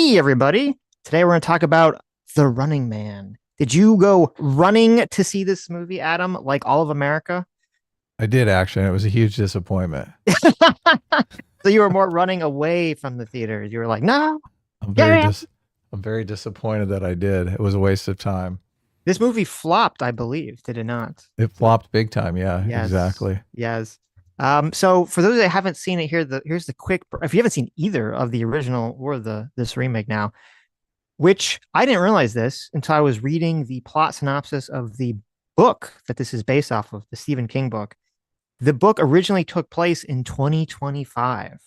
Hey, everybody. Today we're going to talk about The Running Man. Did you go running to see this movie, Adam, like all of America? I did actually, and it was a huge disappointment. So you were more running away from the theaters. You were like, no, I'm get very me out. I'm very disappointed that I did. It was a waste of time. This movie flopped, I believe, did it not? It flopped big time. Yeah, Yes. exactly. Yes. So for those that haven't seen it, here's the quick. If you haven't seen either of the original or the this remake now, which I didn't realize this until I was reading the plot synopsis of the book that this is based off of, the Stephen King book. The book originally took place in 2025,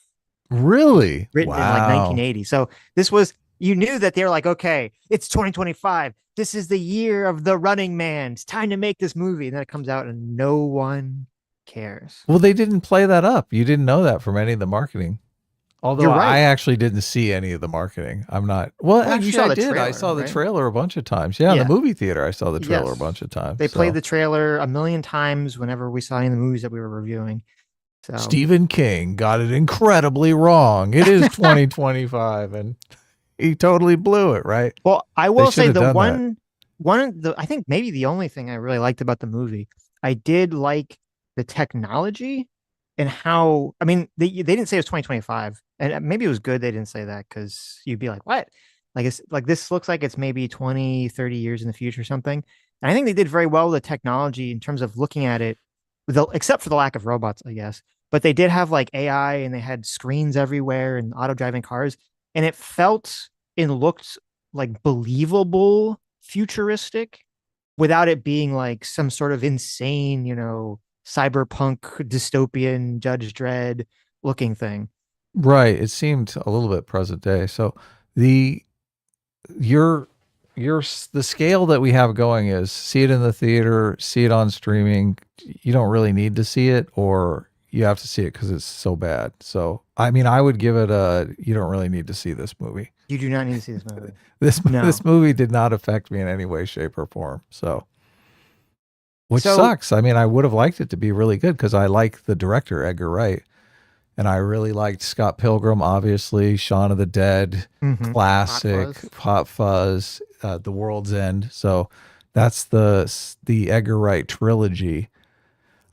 Really? written in like Wow. 1980. So this was, you knew that they were like, okay, it's 2025. This is the year of the Running Man. It's time to make this movie. And then it comes out and no one cares. Well, they didn't play that up. You didn't know that from any of the marketing. Although You're I right. actually didn't see any of the marketing. I'm not. Well, Well, you actually, saw I the did. I trailer, saw the right? trailer a bunch of times. Yeah, in the Yeah. movie theater, I saw the trailer a Yes. bunch of times. They played So the trailer a million times whenever we saw any of the movies that we were reviewing. So Stephen King got it incredibly wrong. It is 2025, and he totally blew it. Right? well, I They will should say have the done that. one of the I think maybe the only thing I really liked about the movie, I did like the technology and how I mean they didn't say it was 2025, and maybe it was good they didn't say that because you'd be like, what? Like it's like this looks like it's maybe 20, 30 years in the future or something. And I think they did very well with the technology in terms of looking at it, except for the lack of robots, I guess. But they did have like AI and they had screens everywhere and auto driving cars, and it felt and looked like believable futuristic without it being like some sort of insane, cyberpunk dystopian Judge Dredd looking thing. Right. It seemed a little bit present day. So the your the scale that we have going is see it in the theater, see it on streaming. You don't really need to see it, or you have to see it because it's so bad. So I mean, I would give it a you don't really need to see this movie. You do not need to see this movie. This No. movie did not affect me in any way, shape, or form. So which So, sucks. I mean, I would have liked it to be really good because I like the director Edgar Wright. And I really liked Scott Pilgrim, obviously, Shaun of the Dead, Hot classic, Fuzz. Hot Fuzz, The World's End. So that's the Edgar Wright trilogy.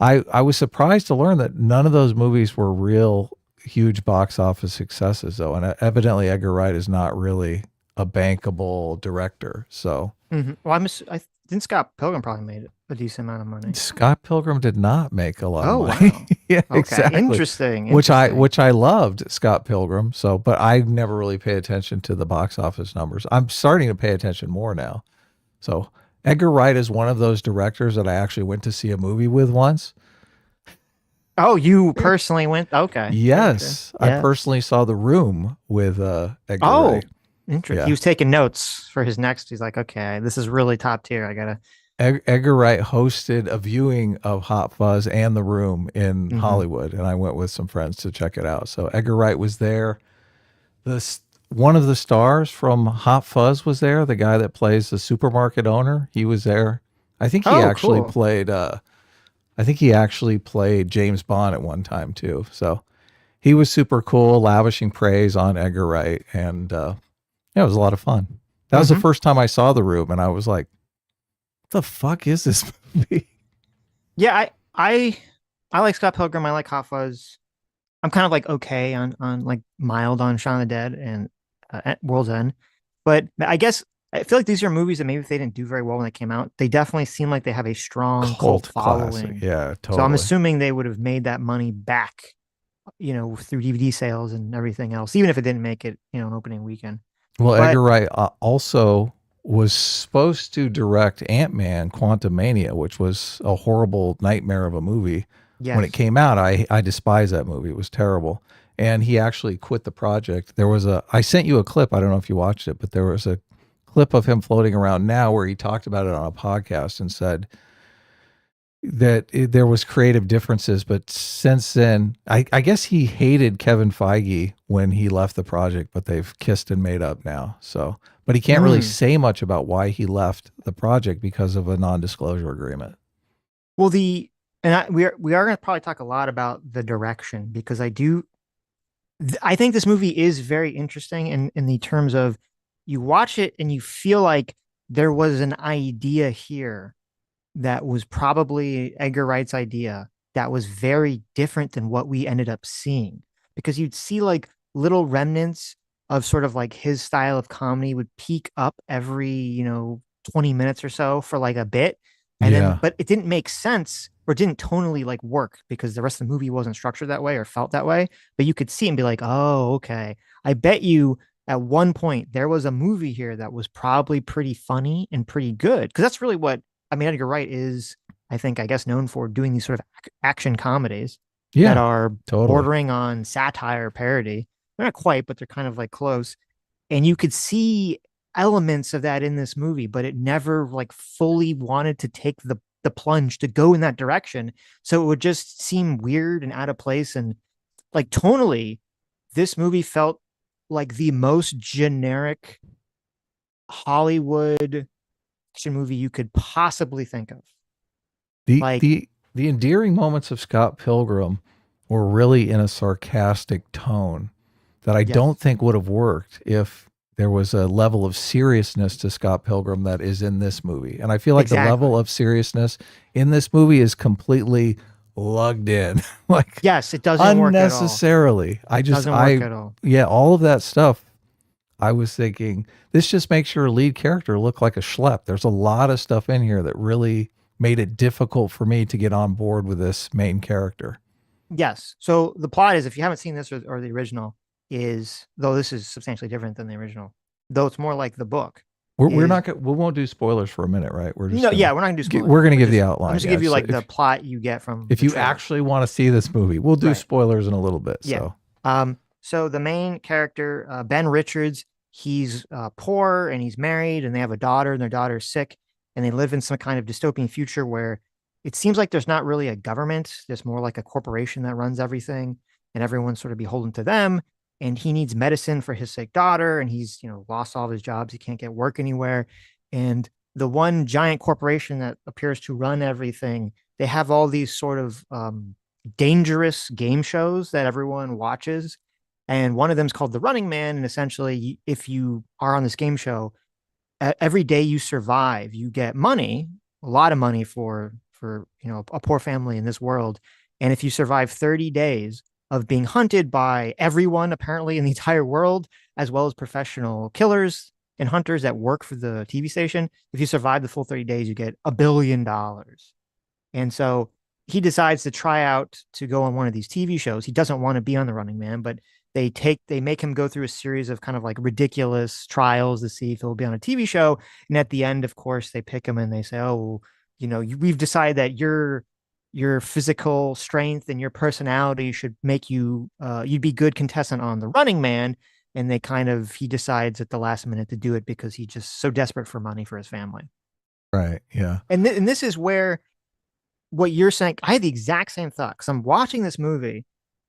I was surprised to learn that none of those movies were real huge box office successes, though, and evidently Edgar Wright is not really a bankable director. So Well, I think Scott Pilgrim probably made a decent amount of money. Scott Pilgrim did not make a lot of Oh, money. wow. Yeah, Okay. exactly. Interesting. Which I Interesting. which I loved Scott Pilgrim. So, but I never really paid attention to the box office numbers. I'm starting to pay attention more now. So, Edgar Wright is one of those directors that I actually went to see a movie with once. Oh, you personally went? Okay. Sure, sure. Yes, I Yeah. personally saw The Room with Edgar Oh, Wright. interesting. He Yeah. was taking notes for his next. He's like, okay, this is really top tier. I gotta. Edgar Wright hosted a viewing of Hot Fuzz and The Room in hmm Hollywood, and I went with some friends to check it out. So Edgar Wright was there. This one of the stars from Hot Fuzz was there. The guy that plays the supermarket owner, he was there. I think he Oh, actually cool. played. I think he actually played James Bond at one time too. So he was super cool, lavishing praise on Edgar Wright, and yeah, it was a lot of fun. That was the hmm first time I saw The Room, and I was like, "What the fuck is this movie?" Yeah, I like Scott Pilgrim. I like Hot Fuzz. I'm kind of like okay on like mild on Shaun of the Dead and World's End, but I guess I feel like these are movies that maybe if they didn't do very well when they came out, they definitely seem like they have a strong cult Cult classic. following. Yeah, So I'm totally. assuming they would have made that money back, through DVD sales and everything else, even if it didn't make it, an opening weekend. Well, But Edgar Wright also was supposed to direct Ant-Man Quantumania, which was a horrible nightmare of a movie. When it yes. came out, I despised that movie. It was terrible. And he actually quit the project. I sent you a clip. I don't know if you watched it, but there was a clip of him floating around now where he talked about it on a podcast and said that there was creative differences, but since then, I guess he hated Kevin Feige when he left the project, but they've kissed and made up now. So, but he can't really Mm. say much about why he left the project because of a non-disclosure agreement. Well, we are going to probably talk a lot about the direction because I do. I think this movie is very interesting in the terms of you watch it and you feel like there was an idea here that was probably Edgar Wright's idea that was very different than what we ended up seeing. Because you'd see like little remnants of sort of like his style of comedy would peak up every, 20 minutes or so for like a bit. And then, Yeah. but it didn't make sense or didn't tonally like work because the rest of the movie wasn't structured that way or felt that way. But you could see and be like, oh, okay. I bet you at one point there was a movie here that was probably pretty funny and pretty good. Because that's really what I mean, Edgar Wright is, I think, I guess, known for doing these sort of action comedies that Yeah. are Totally. bordering on satire parody. They're not quite, but they're kind of like close. And you could see elements of that in this movie, but it never like fully wanted to take the plunge to go in that direction. So it would just seem weird and out of place. And like tonally, this movie felt like the most generic Hollywood action movie you could possibly think of. The Like, the the endearing moments of Scott Pilgrim were really in a sarcastic tone that I don't yes, think would have worked if there was a level of seriousness to Scott Pilgrim that is in this movie. And I feel like the level exactly. of seriousness in this movie is completely lugged in, like Yes, it doesn't work at all. unnecessarily. It doesn't work I, at all. yeah, all of that stuff. I was thinking this just makes your lead character look like a schlep. There's a lot of stuff in here that really made it difficult for me to get on board with this main character. Yes. So the plot is, if you haven't seen this or the original, is though this is substantially different than the original, though it's more like the book. We're Is not gonna, we won't do spoilers for a minute, right? We're just no, yeah, gonna we're not gonna do spoilers, we're gonna but give the just I'm outline. just gonna Yeah. give you So like the plot you get from if the you trailer. actually want to see this movie, we'll do Right. spoilers in a little bit. Yeah. So So the main character, Ben Richards, he's poor and he's married and they have a daughter and their daughter's sick and they live in some kind of dystopian future where it seems like there's not really a government. There's more like a corporation that runs everything and everyone's sort of beholden to them. And he needs medicine for his sick daughter and he's, lost all of his jobs. He can't get work anywhere. And the one giant corporation that appears to run everything, they have all these sort of dangerous game shows that everyone watches. And one of them is called The Running Man. And essentially, if you are on this game show, every day you survive, you get money, a lot of money for a poor family in this world. And if you survive 30 days of being hunted by everyone apparently in the entire world, as well as professional killers and hunters that work for the TV station, if you survive the full 30 days, you get $1 billion. And so he decides to try out to go on one of these TV shows. He doesn't want to be on The Running Man, but they make him go through a series of kind of like ridiculous trials to see if he'll be on a TV show. And at the end, of course, they pick him and they say, "Oh, well, we've decided that your physical strength and your personality should make you'd be good contestant on The Running Man." And he decides at the last minute to do it because he's just so desperate for money for his family. right, yeah, And this is where what you're saying, I had the exact same thought because I'm watching this movie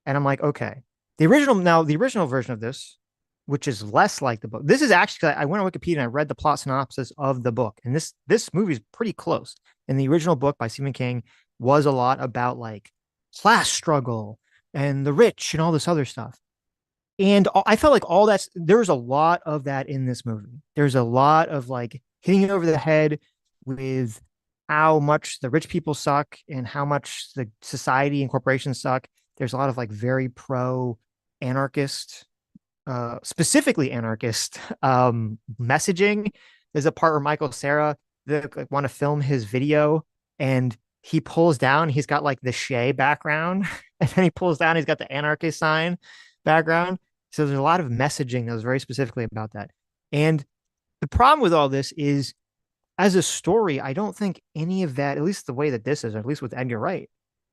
and I'm like, okay, the original version of this, which is less like the book. This is actually, I went on Wikipedia and I read the plot synopsis of the book, and this movie is pretty close. And the original book by Stephen King was a lot about like class struggle and the rich and all this other stuff. And I felt like there's a lot of that in this movie. There's a lot of like hitting it over the head with how much the rich people suck and how much the society and corporations suck. There's a lot of like very pro anarchist, specifically anarchist messaging. There's a part where Michael Sarah they like, want to film his video and he pulls down, he's got like the Shay background, and then he pulls down, he's got the anarchist sign background. So there's a lot of messaging that was very specifically about that. And the problem with all this is, as a story, I don't think any of that, at least the way that this is, or at least with Edgar Wright,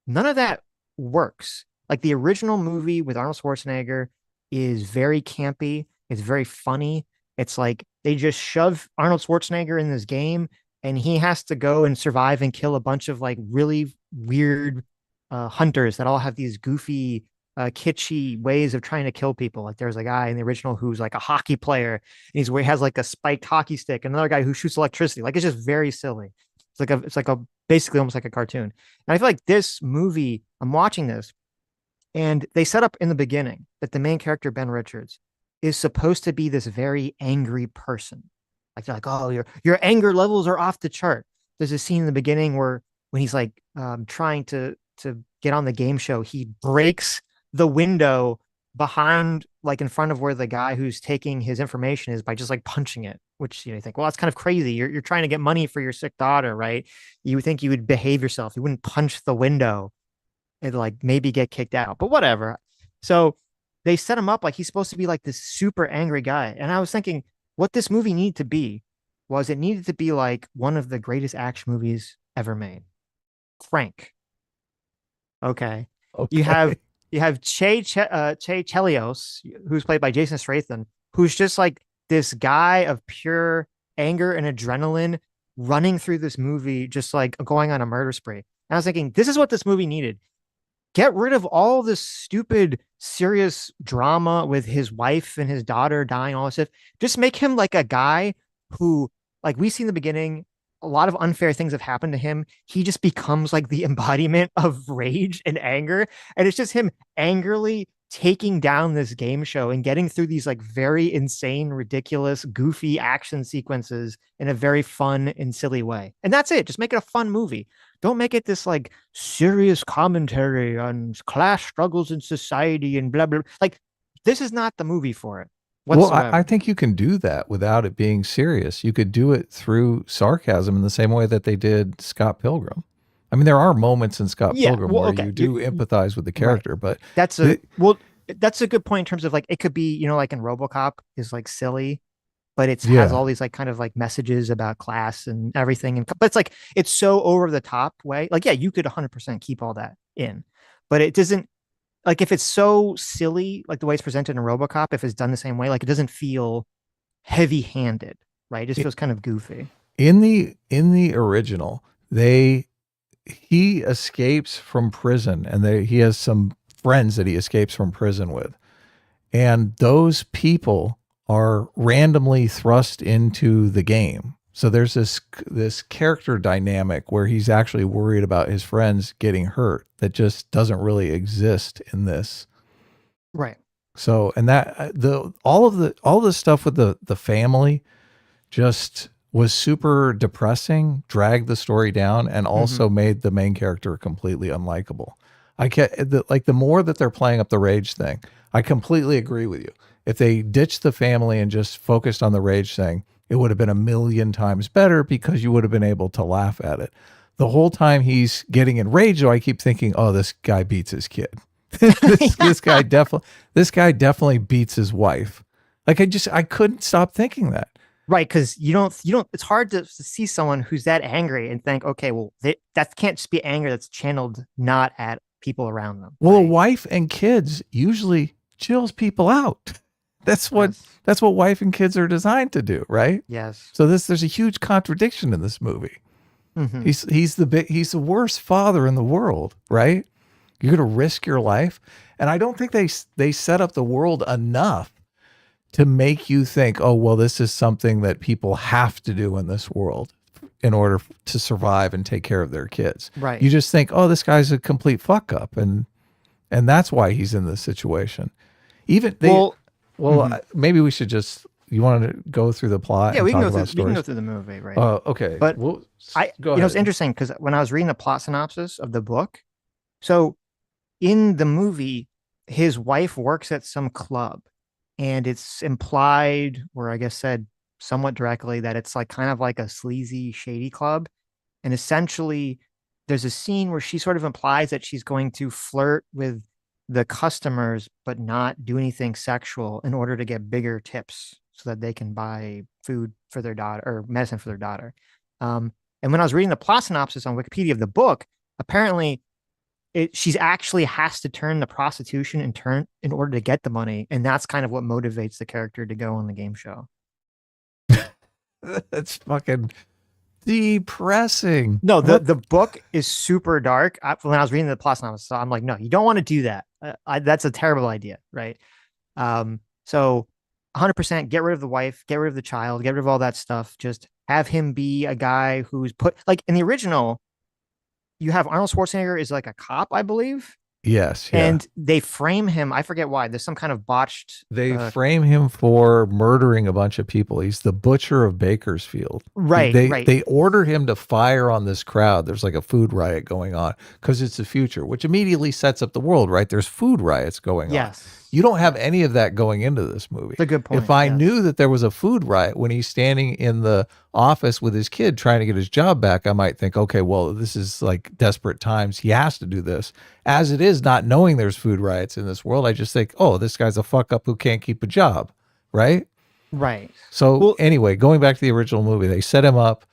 none of that works. Like the original movie with Arnold Schwarzenegger is very campy. It's very funny. It's like they just shove Arnold Schwarzenegger in this game and he has to go and survive and kill a bunch of like really weird hunters that all have these goofy, kitschy ways of trying to kill people. Like there's a guy in the original who's like a hockey player and he has like a spiked hockey stick. Another guy who shoots electricity. Like it's just very silly. It's like a basically almost like a cartoon. And I feel like this movie, I'm watching this And they set up in the beginning that the main character, Ben Richards, is supposed to be this very angry person. Like they're like, oh, your anger levels are off the chart. There's a scene in the beginning where when he's like trying to get on the game show, he breaks the window behind, like in front of where the guy who's taking his information is by just like punching it. Which you think, well, that's kind of crazy. You're trying to get money for your sick daughter, right? You would think you would behave yourself. You wouldn't punch the window and like maybe get kicked out, but whatever. So they set him up like he's supposed to be like this super angry guy. And I was thinking what this movie needed to be was it needed to be like one of the greatest action movies ever made. Frank. Okay. You have Okay. Che Chelios, who's played by Jason Statham, who's just like this guy of pure anger and adrenaline running through this movie, just like going on a murder spree. And I was thinking, this is what this movie needed. Get rid of all this stupid, serious drama with his wife and his daughter dying, all this stuff. Just make him like a guy who, like we see in the beginning, a lot of unfair things have happened to him. He just becomes like the embodiment of rage and anger. And it's just him angrily taking down this game show and getting through these like very insane, ridiculous, goofy action sequences in a very fun and silly way. And that's it. Just make it a fun movie. Don't make it this like serious commentary on class struggles in society and blah blah. Like this is not the movie for it Well, I whatsoever. think you can do that without it being serious. You could do it through sarcasm in the same way that they did Scott Pilgrim. I mean, there are moments in Scott Yeah, Pilgrim well, where okay, you do empathize with the right. character, but That's a the, well, that's a good point in terms of like it could be, like in RoboCop is like silly, but it has yeah, all these like kind of like messages about class and everything. And but it's like it's so over the top way. Like, yeah, you could 100% keep all that in, but it doesn't like if it's so silly, like the way it's presented in RoboCop, if it's done the same way, like it doesn't feel heavy handed, right? It just feels kind of goofy. in the original, they he escapes from prison and he has some friends that he escapes from prison with. And those people are randomly thrust into the game. So there's this character dynamic where he's actually worried about his friends getting hurt that just doesn't really exist in this. Right. So and that the all of the stuff with the family just was super depressing, dragged the story down, and Mm-hmm. also made the main character completely unlikable. Like the more that they're playing up the rage thing, I completely agree with you. If they ditched the family and just focused on the rage thing, it would have been a million times better because you would have been able to laugh at it. The whole time he's getting enraged, though, I keep thinking, "Oh, this guy beats his kid. This guy definitely beats his wife." Like I couldn't stop thinking that. Right, because you don't. It's hard to see someone who's that angry and think, okay, well, that can't just be anger that's channeled not at people around them, Well, a right? wife and kids usually chills people out. That's what Yes, that's what wife and kids are designed to do, right? yes. So there's a huge contradiction in this movie. Hmm. He's the worst father in the world, right? You're going to risk your life, and I don't think they set up the world enough to make you think, oh well, this is something that people have to do in this world in order to survive and take care of their kids. Right. You just think, oh, this guy's a complete fuck up, and that's why he's in this situation. Even they, Well, well, mhm. maybe we should just. You want to go through the plot Yeah, and we can talk go through about we can go stories? through the movie, right? Okay. But Well, I, go it's ahead. interesting because when I was reading the plot synopsis of the book, so in the movie, his wife works at some club, and it's implied, or I guess said somewhat directly, that it's like kind of like a sleazy, shady club. And essentially, there's a scene where she sort of implies that she's going to flirt with the customers, but not do anything sexual in order to get bigger tips so that they can buy food for their daughter or medicine for their daughter. And when I was reading the plot synopsis on Wikipedia of the book, apparently she's actually has to turn the prostitution and turn in order to get the money, and that's kind of what motivates the character to go on the game show. That's fucking depressing. No, the What? the book is super dark. When I was reading the plot synopsis, so I'm like, no, you don't want to do that. That's a terrible idea, right? So 100% get rid of the wife, get rid of the child, get rid of all that stuff. Just have him be a guy who's put like in the original. You have Arnold Schwarzenegger is like a cop, I believe, Yes, yeah. And they frame him. I forget why. There's some kind of botched. They frame him for murdering a bunch of people. He's the butcher of Bakersfield. Right, right. They order him to fire on this crowd. There's like a food riot going on because it's the future, which immediately sets up the world, right? There's food riots going on. Yes, You don't have yes. any of that going into this movie. It's a good If point. I knew Yes. that there was a food riot when he's standing in the office with his kid trying to get his job back, I might think, okay, well, this is like desperate times. He has to do this. As it is, not knowing there's food riots in this world, I just think, oh, this guy's a fuck up who can't keep a job, right? Right. So Well, anyway, going back to the original movie, they set him up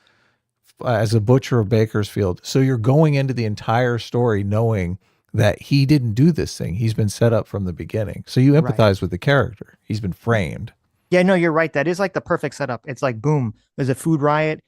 as a butcher of Bakersfield. So you're going into the entire story knowing that he didn't do this thing. He's been set up from the beginning. So you right. empathize with the character. He's been framed. Yeah, no, you're right. That is like the perfect setup. It's like, boom, there's a food riot.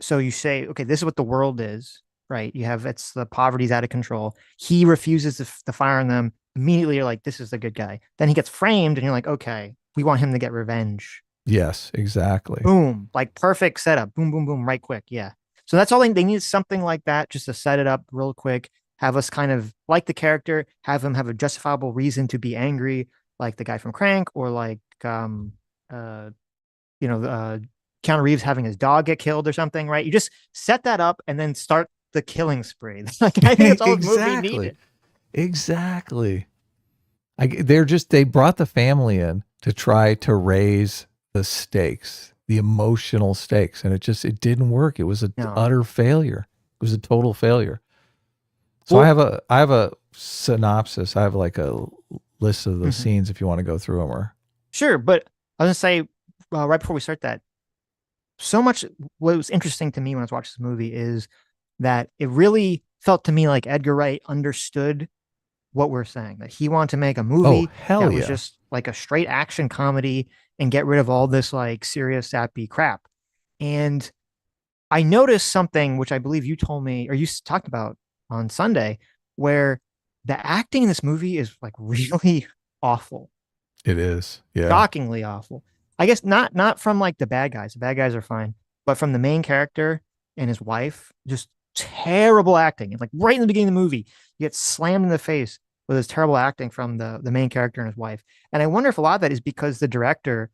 So you say, okay, this is what the world is, right? You have it's the poverty's out of control. He refuses to fire on them. Immediately, you're like, this is the good guy. Then he gets framed, and you're like, okay, we want him to get revenge. Yes, exactly. Boom, like perfect setup. Boom, boom, boom, right quick. Yeah. So that's all they need is something like that just to set it up real quick. Have us kind of like the character, have him have a justifiable reason to be angry, like the guy from Crank, or like uh you know, Keanu Reeves having his dog get killed or something, right? You just set that up and then start the killing spree. Like I think that's all this movie Exactly. needed. Exactly. They brought the family in to try to raise the stakes, the emotional stakes, and it didn't work. It was an No. utter failure. It was a total failure. So Well, I have a synopsis. I have like a list of the mhm. scenes if you want to go through them. Or Sure, but I was gonna say right before we start that, so much what was interesting to me when I was watching this movie is that it really felt to me like Edgar Wright understood what we're saying, that he wanted to make a oh movie hell that was yeah, just like a straight action comedy and get rid of all this like serious sappy crap. And I noticed something which I believe you told me or you talked about on Sunday, where the acting in this movie is like really awful, it is. Yeah, shockingly awful. I guess not from like the bad guys. The bad guys are fine, but from the main character and his wife, just terrible acting. It's like right in the beginning of the movie, you get slammed in the face with this terrible acting from the main character and his wife. And I wonder if a lot of that is because the director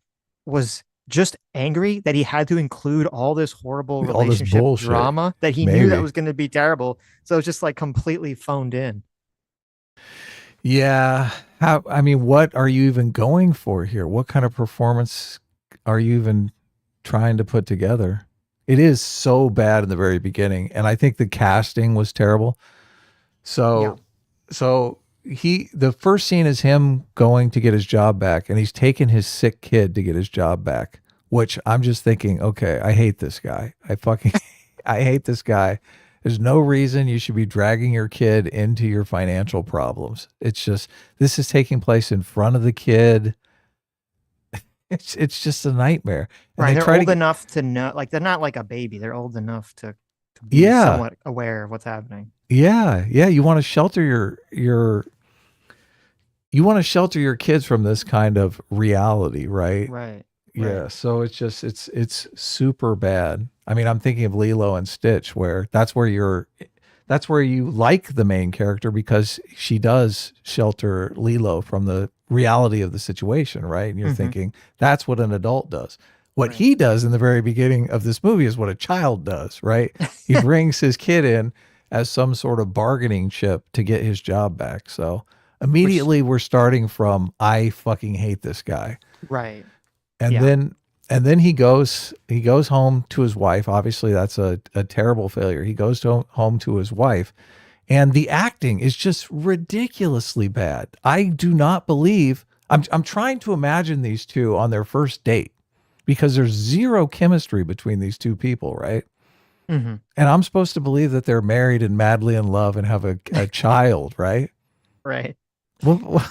was just angry that he had to include all this horrible all this relationship bullshit. drama that he knew that Maybe. was going to be terrible. So it's just like completely phoned in. Yeah. How? I mean, what are you even going for here? What kind of performance are you even trying to put together? It is so bad in the very beginning, and I think the casting was terrible. Yeah. So, the first scene is him going to get his job back, and he's taking his sick kid to get his job back. Which I'm just thinking, okay, I hate this guy. I fucking, I hate this guy. There's no reason you should be dragging your kid into your financial problems. It's just this is taking place in front of the kid. It's just a nightmare. And Right. they They're try to old get enough to know, like, they're not like a baby. They're old enough to be yeah, somewhat aware of what's happening. yeah. You want to shelter your you want to shelter your kids from this kind of reality, right? Right. Right. Yeah, so it's super bad. I mean, I'm thinking of Lilo and Stitch, where that's where you like the main character because she does shelter Lilo from the reality of the situation, right? And you're Hmm. thinking that's what an adult does. What Right. he does in the very beginning of this movie is what a child does, right? He brings his kid in as some sort of bargaining chip to get his job back. So Which, immediately we're starting from I fucking hate this guy. right. And Yeah. then he goes home to his wife. Obviously that's a terrible failure. He goes to home to his wife and the acting is just ridiculously bad. I do not believe I'm trying to imagine these two on their first date because there's zero chemistry between these two people, right? Hmm. And I'm supposed to believe that they're married and madly in love and have a child, right? Right. Well,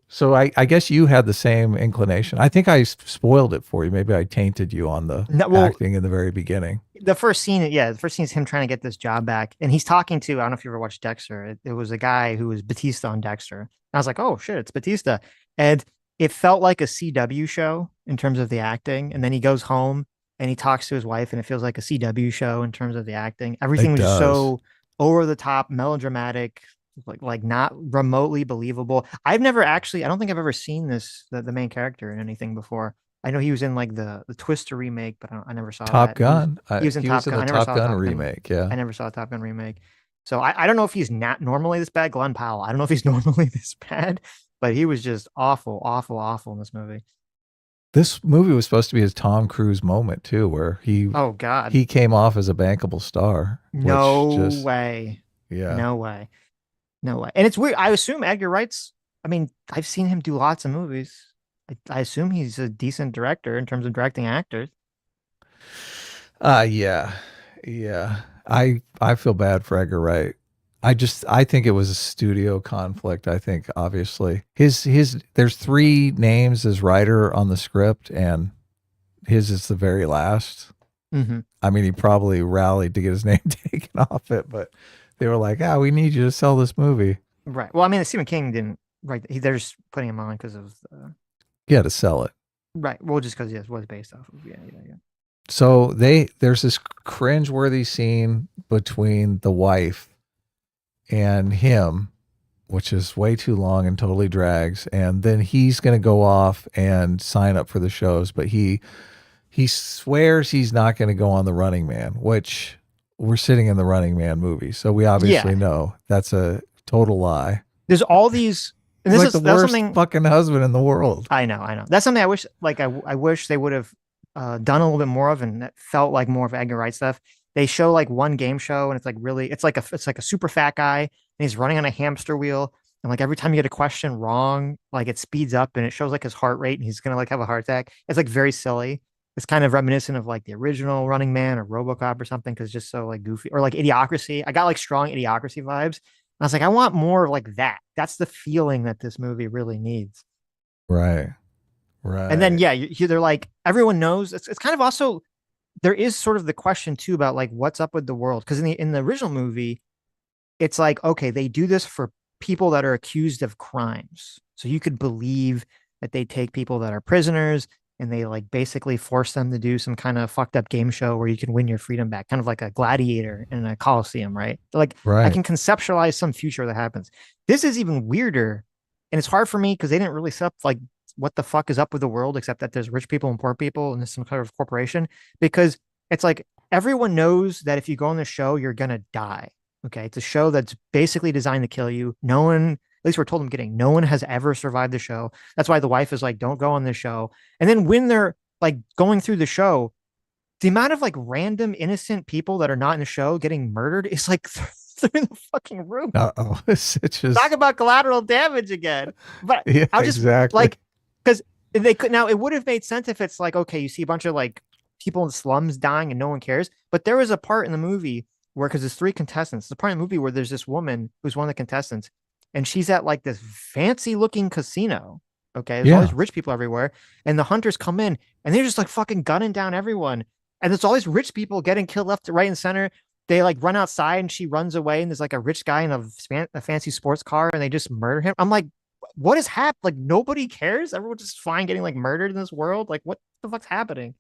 so I guess you had the same inclination. I think I spoiled it for you. Maybe I tainted you on the No, well, acting in the very beginning. the first scene, yeah, the first scene is him trying to get this job back. And he's talking to, I don't know if you ever watched Dexter. It was a guy who was Batista on Dexter. And I was like, oh shit, it's Batista. And it felt like a CW show in terms of the acting. And then he goes home and he talks to his wife, and it feels like a CW show in terms of the acting. Everything It was just does. so over the top, melodramatic, like not remotely believable. I've never actually, I don't think I've ever seen the main character in anything before. I know he was in like the Twister remake, but I never saw Top that. Gun. He was in He was Top in Gun. the I never Top saw Gun Top Gun. remake. Yeah. I never saw Top Gun remake. So I don't know if he's not normally this bad. Glenn Powell. I don't know if he's normally this bad, but he was just awful, awful, awful in this movie. This movie was supposed to be his Tom Cruise moment too, where Oh God. he came off as a bankable star, which No just way. yeah. No way. No way. And it's weird. I assume Edgar Wright's, I mean, I've seen him do lots of movies. I assume he's a decent director in terms of directing actors. Yeah. Yeah. I feel bad for Edgar Wright. I think it was a studio conflict. I think obviously his there's three names as writer on the script and his is the very last. Hmm. I mean, he probably rallied to get his name taken off it, but they were like, "Ah, we need you to sell this movie." Right. Well, I mean, Stephen King didn't write, they're just putting him on because of, Yeah, to sell it. right. Well, just because it was based off of, yeah, yeah, yeah. So there's this cringe-worthy scene between the wife and him, which is way too long and totally drags. And then he's going to go off and sign up for the shows, but he swears he's not going to go on the Running Man, which we're sitting in the Running Man movie, so we obviously Yeah. know that's a total lie. There's all these, and He's this like is, the that's worst something fucking husband in the world. I know, I know. That's something I wish, like, I wish they would have done a little bit more of, and that felt like more of Edgar Wright stuff. They show like one game show, and it's like really, it's like a super fat guy, and he's running on a hamster wheel, and like every time you get a question wrong, like it speeds up, and it shows like his heart rate, and he's gonna like have a heart attack. It's like very silly. It's kind of reminiscent of like the original Running Man or RoboCop or something, because just so like goofy, or like Idiocracy. I got like strong Idiocracy vibes. I was like, I want more like that. That's the feeling that this movie really needs. Right. And then Right. yeah, they're like everyone knows. It's kind of also there is sort of the question too about like what's up with the world, because in the original movie, it's like okay, they do this for people that are accused of crimes, so you could believe that they take people that are prisoners and they like basically force them to do some kind of fucked up game show where you can win your freedom back, kind of like a gladiator in a coliseum, right? Like I Right. can conceptualize some future that happens. This is even weirder, and it's hard for me because they didn't really set up like what the fuck is up with the world except that there's rich people and poor people and there's some kind of corporation, because it's like everyone knows that if you go on the show you're gonna die. Okay, it's a show that's basically designed to kill you. No one, at least we're told in the beginning, no one has ever survived the show. That's why the wife is like, don't go on this show. And then when they're like going through the show, the amount of like random innocent people that are not in the show getting murdered is like through the fucking roof. Uh-oh. It's Talk just about collateral damage again. But yeah, I'll just exactly. like, because they could, now it would have made sense if it's like, okay, you see a bunch of like people in slums dying and no one cares. But there was a part in the movie where, because there's three contestants, the part in the movie where there's this woman who's one of the contestants, and she's at like this fancy looking casino. Okay, there's all these Yeah. rich people everywhere, and the hunters come in and they're just like fucking gunning down everyone. And there's all these rich people getting killed left, right, and center. They like run outside and she runs away, and there's like a rich guy in a fancy sports car, and they just murder him. I'm like, what is happening? Like nobody cares. Everyone's just fine getting like murdered in this world. Like what the fuck's happening?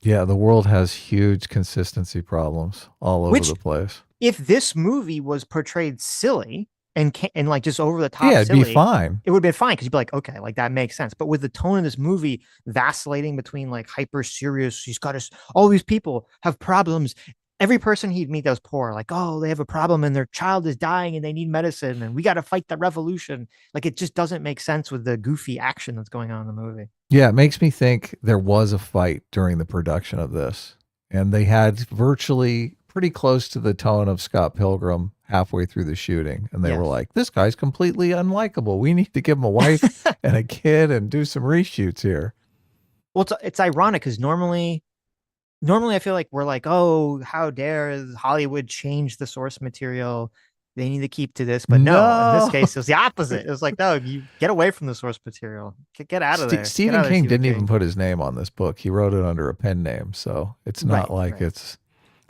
Yeah, the world has huge consistency problems all over Which the place. if this movie was portrayed silly and like just over the top Yeah, it'd be silly, fine. it would have been fine because you'd be like, okay, like that makes sense. But with the tone of this movie vacillating between like hyper serious, he's got us, all these people have problems. Every person he'd meet that was poor, like, oh, they have a problem and their child is dying and they need medicine and we got to fight the revolution. Like it just doesn't make sense with the goofy action that's going on in the movie. Yeah, it makes me think there was a fight during the production of this, and they had virtually pretty close to the tone of Scott Pilgrim halfway through the shooting, and they were Yes. like, "This guy's completely unlikable. We need to give him a wife and a kid and do some reshoots here." Well, it's ironic because normally I feel like we're like, oh, how dare Hollywood change the source material? They need to keep to this. But no, in this No, case, it was the opposite. It was like, no, you get away from the source material. Get out of there. Get out Stephen of there, King Stephen didn't even King. put his name on this book. He wrote it under a pen name, so it's not Right, like right. it's.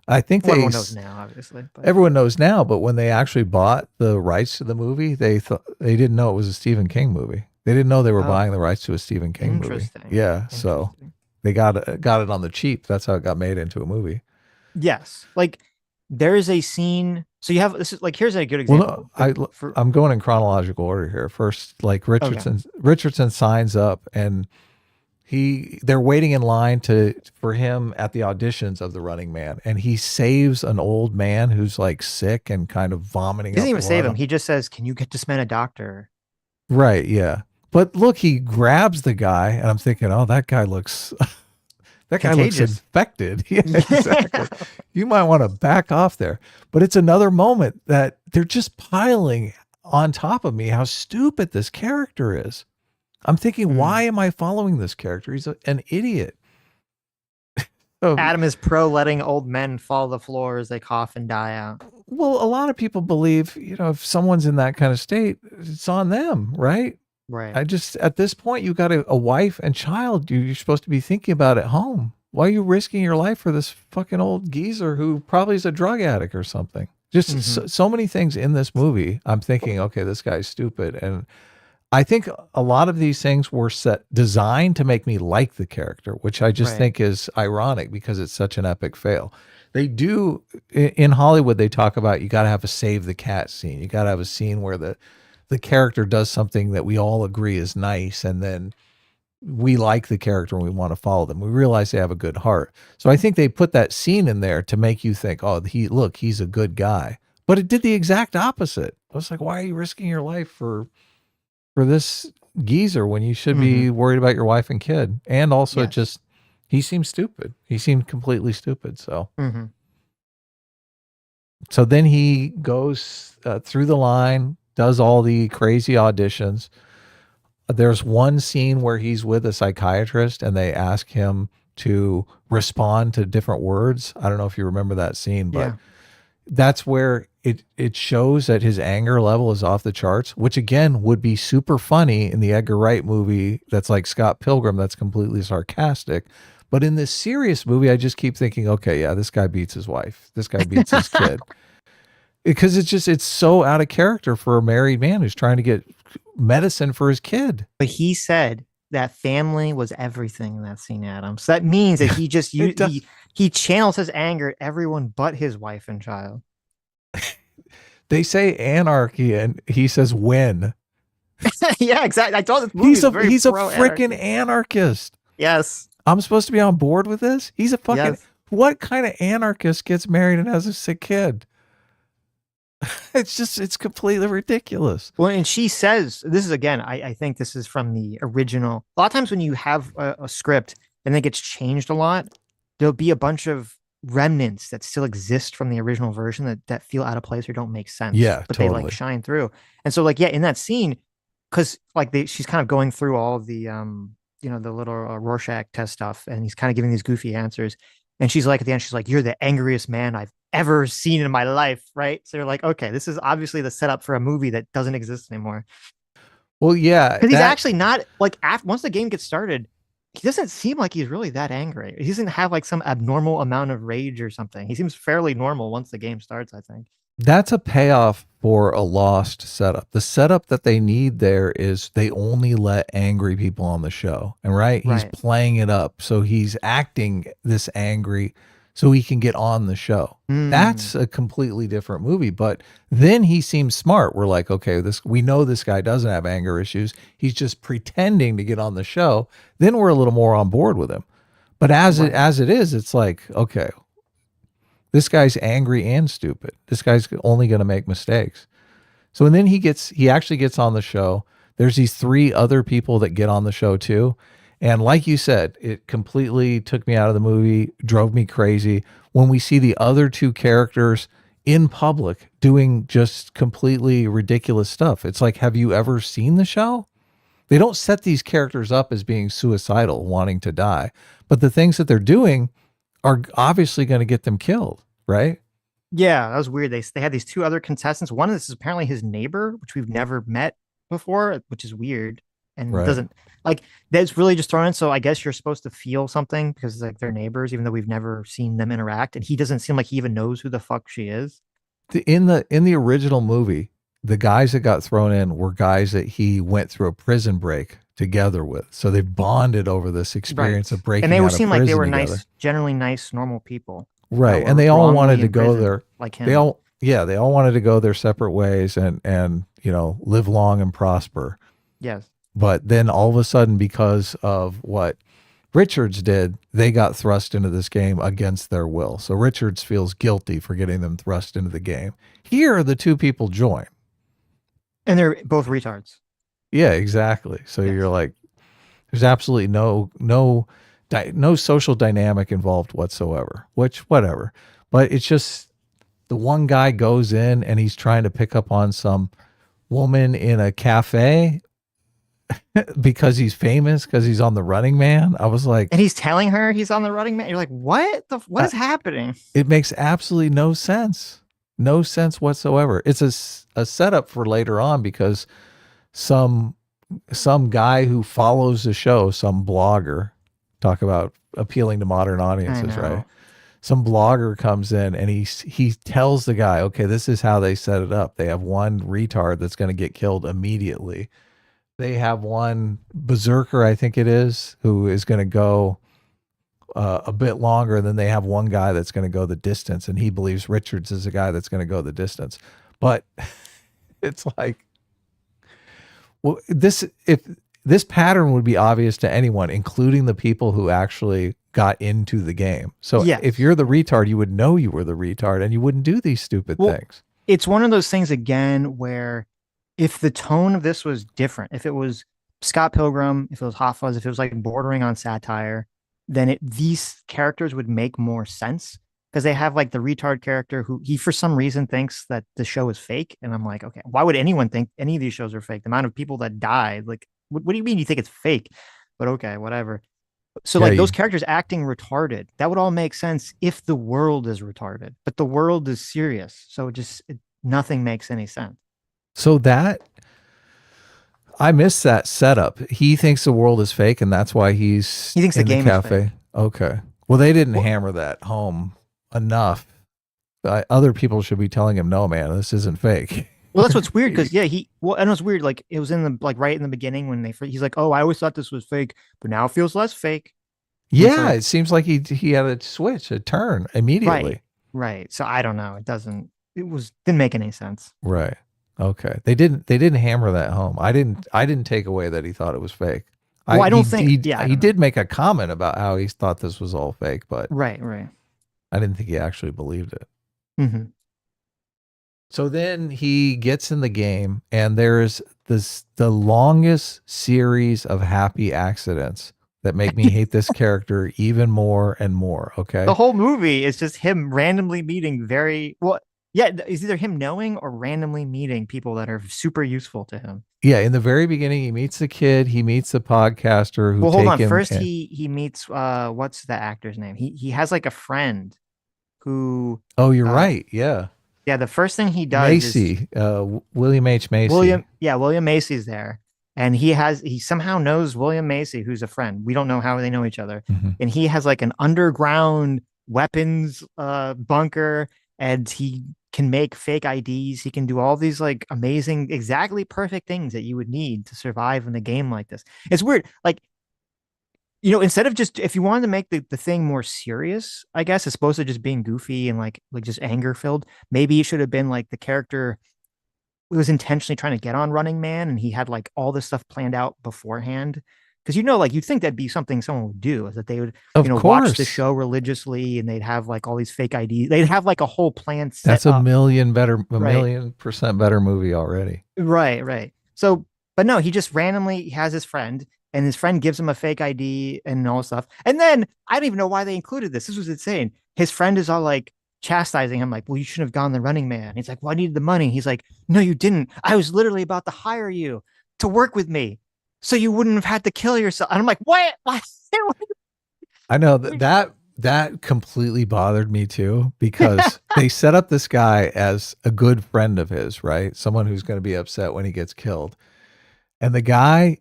I think Well, they everyone knows now, obviously. But everyone knows now, but when they actually bought the rights to the movie, they thought they didn't know it was a Stephen King movie. They didn't know they were oh, buying the rights to a Stephen King movie. interesting. Yeah, so Interesting. they got it on the cheap. That's how it got made into a movie. Yes. Like there is a scene. So you have this is like here's a good Well, no, example. The, for I'm going in chronological order here. First, like okay, Richardson signs up, and they're waiting in line for him at the auditions of the Running Man, and he saves an old man who's like sick and kind of vomiting he doesn't up even save blood. him. He just says, "Can you get this man a doctor?" Right, yeah. But look, he grabs the guy, and I'm thinking, oh, that guy looks Contagious. infected. Yeah, Yeah. exactly. You might want to back off there. But it's another moment that they're just piling on top of me how stupid this character is. I'm thinking, why Mm. am I following this character? He's an idiot. So, Adam is pro letting old men fall to the floor as they cough and die out. well, a lot of people believe, if someone's in that kind of state, it's on them, right? Right. I just, at this point, you got a wife and child you're supposed to be thinking about at home. Why are you risking your life for this fucking old geezer who probably is a drug addict or something? Just Hmm. so many things in this movie. I'm thinking, okay, this guy's stupid. And I think a lot of these things were designed to make me like the character, which I just Right. think is ironic because it's such an epic fail. They do in Hollywood, they talk about you got to have a save the cat scene. You got to have a scene where the character does something that we all agree is nice, and then we like the character and we want to follow them. We realize they have a good heart. So I think they put that scene in there to make you think, oh, he's a good guy. But it did the exact opposite. I was like, why are you risking your life for this geezer when you should Hmm. be worried about your wife and kid? And also, Yes. he seemed stupid. He seemed completely stupid. Hmm. So then he goes through the line, does all the crazy auditions. There's one scene where he's with a psychiatrist and they ask him to respond to different words. I don't know if you remember that scene, but Yeah. that's where it shows that his anger level is off the charts, which again would be super funny in the Edgar Wright movie that's like Scott Pilgrim, that's completely sarcastic. But in this serious movie, I just keep thinking, okay, yeah, this guy beats his wife. This guy beats his kid. Because it's so out of character for a married man who's trying to get medicine for his kid. But he said that family was everything in that scene, Adam. So that means that he just It does. he channels his anger at everyone but his wife and child. They say anarchy, and he says when. Yeah, exactly. I told this movie is very He's a pro freaking anarchy. anarchist. Yes. I'm supposed to be on board with this. He's a fucking Yes. what kind of anarchist gets married and has a sick kid? It's completely ridiculous. Well, and she says, this is again, I think this is from the original. A lot of times when you have a script and it gets changed a lot, there'll be a bunch of remnants that still exist from the original version that feel out of place or don't make sense, Yeah, but they like totally. shine through. And so, like, yeah, in that scene, because like she's kind of going through all of the the little Rorschach test stuff, and he's kind of giving these goofy answers. And she's like, at the end, she's like, "You're the angriest man I've ever seen in my life," right? So you're like, okay, this is obviously the setup for a movie that doesn't exist anymore. Well, yeah, Because he's that actually not like after once the game gets started, he doesn't seem like he's really that angry. He doesn't have like some abnormal amount of rage or something. He seems fairly normal once the game starts, I think. that's a payoff for a lost setup. The setup that they need there is they only let angry people on the show. And right, he's Right. playing it up. So he's acting this angry so he can get on the show. Mm, That's a completely different movie. But then he seems smart. We're like, okay, we know this guy doesn't have anger issues. He's just pretending to get on the show. Then we're a little more on board with him. But right. as it is, it's like, okay, this guy's angry and stupid. This guy's only going to make mistakes. So and then he actually gets on the show. There's these three other people that get on the show too. And like you said, it completely took me out of the movie, drove me crazy when we see the other two characters in public doing just completely ridiculous stuff. It's like, have you ever seen the show? They don't set these characters up as being suicidal, wanting to die, but the things that they're doing are obviously going to get them killed, right? Yeah, that was weird. They had these two other contestants. One of this is apparently his neighbor, which we've never met before, which is weird and Right. doesn't like that's really just thrown in. So I guess you're supposed to feel something because like they're neighbors, even though we've never seen them interact. And he doesn't seem like he even knows who the fuck she is. In the original movie, the guys that got thrown in were guys that he went through a prison break together with. So they bonded over this Right. experience of And breaking they were out of seem like they prison were together. nice, generally nice, normal people that Right. And were they all wanted wrongly to go imprisoned there. like They him. all Yeah, they all wanted to go their separate ways and live long and prosper. Yes. But then all of a sudden, because of what Richards did, they got thrust into this game against their will. So Richards feels guilty for getting them thrust into the game. Here, the two people join. And they're both retards. Yeah, exactly. So you're Yes. like, there's absolutely no social dynamic involved whatsoever. Which whatever, but it's just the one guy goes in and he's trying to pick up on some woman in a cafe because he's famous, because he's on the Running Man. I was like, And he's telling her he's on the Running Man. You're like, what uh, is happening? it makes absolutely no sense whatsoever. It's a setup for later on because some some guy who follows the show, some blogger, talk about appealing to modern I audiences, right? know. Some blogger comes in and he tells the guy, okay, this is how they set it up. They have one retard that's going to get killed immediately. They have one berserker, I think it is, who is going to go a bit longer. And then they have one guy that's going to go the distance, and he believes Richards is a guy that's going to go the distance. But it's like, well, this pattern would be obvious to anyone, including the people who actually got into the game. So if Yes. you're the retard, you would know you were the retard, and you wouldn't do these stupid Well, things. it's one of those things again where if the tone of this was different, if it was Scott Pilgrim, if it was Hot Fuzz, if it was like bordering on satire, then these characters would make more sense because they have like the retard character who he for some reason thinks that the show is fake, and I'm like, okay, why would anyone think any of these shows are fake? The amount of people that died, like, what do you mean you think it's fake? But okay, whatever. So Yeah, like those characters acting retarded, that would all make sense if the world is retarded, but the world is serious. So nothing makes any sense. so that I miss that setup. He thinks the world is fake, and that's why he's He thinks the in the game is cafe. fake. Okay. Well, they didn't Well, hammer that home enough. Other people should be telling him, "No, man, this isn't fake." well, that's what's weird because yeah, I know it's weird. Like it was in the like right in the beginning when he's like, oh, I always thought this was fake, but now it feels less fake. And it's Yeah, like, it seems like he had a switch, a turn right, immediately. right. So I don't know. Didn't make any sense. Right. Okay. They didn't hammer that home. I didn't take away that he thought it was fake. I Well, I he don't think. he Yeah, I he don't know. did make a comment about how he thought this was all fake, but Right, right. I didn't think he actually believed it. Hmm. So then he gets in the game, and there's the longest series of happy accidents that make me hate this character even more and more. The Okay. whole movie is just him randomly meeting very well. Yeah, it's either him knowing or randomly meeting people that are super useful to him. Yeah, in the very beginning, he meets the kid, he meets the podcaster who Well, hold take on. him. First, he meets what's the actor's name? He has like a friend who Oh, you're uh right. Yeah, yeah. The first thing he does is Macy, William H. Macy. William Macy's there, and he somehow knows William Macy, who's a friend. We don't know how they know each other, Mhm. and he has like an underground weapons bunker, and he can make fake IDs. He can do all these like amazing, exactly perfect things that you would need to survive in a game like this. It's weird, like instead of just if you wanted to make the thing more serious, I guess, as opposed to just being goofy and like just anger filled, maybe it should have been like the character was intentionally trying to get on Running Man and he had like all this stuff planned out beforehand. Because like you'd think that'd be something someone would do, is that they would, Of watch the course, show religiously and they'd have like all these fake IDs. They'd have like a whole plan set that's a up. million better, a Right. million percent better movie already. Right, right. So, but no, he just randomly has his friend, and his friend gives him a fake ID and all this stuff. And then I don't even know why they included this. This was insane. His friend is all like chastising him, like, "Well, you shouldn't have gone the Running Man." He's like, "Well, I needed the money." He's like, "No, you didn't. I was literally about to hire you to work with me, so you wouldn't have had to kill yourself." And I'm like, "What? What?" I know that completely bothered me too because they set up this guy as a good friend of his, right? Someone who's going to be upset when he gets killed. And the guy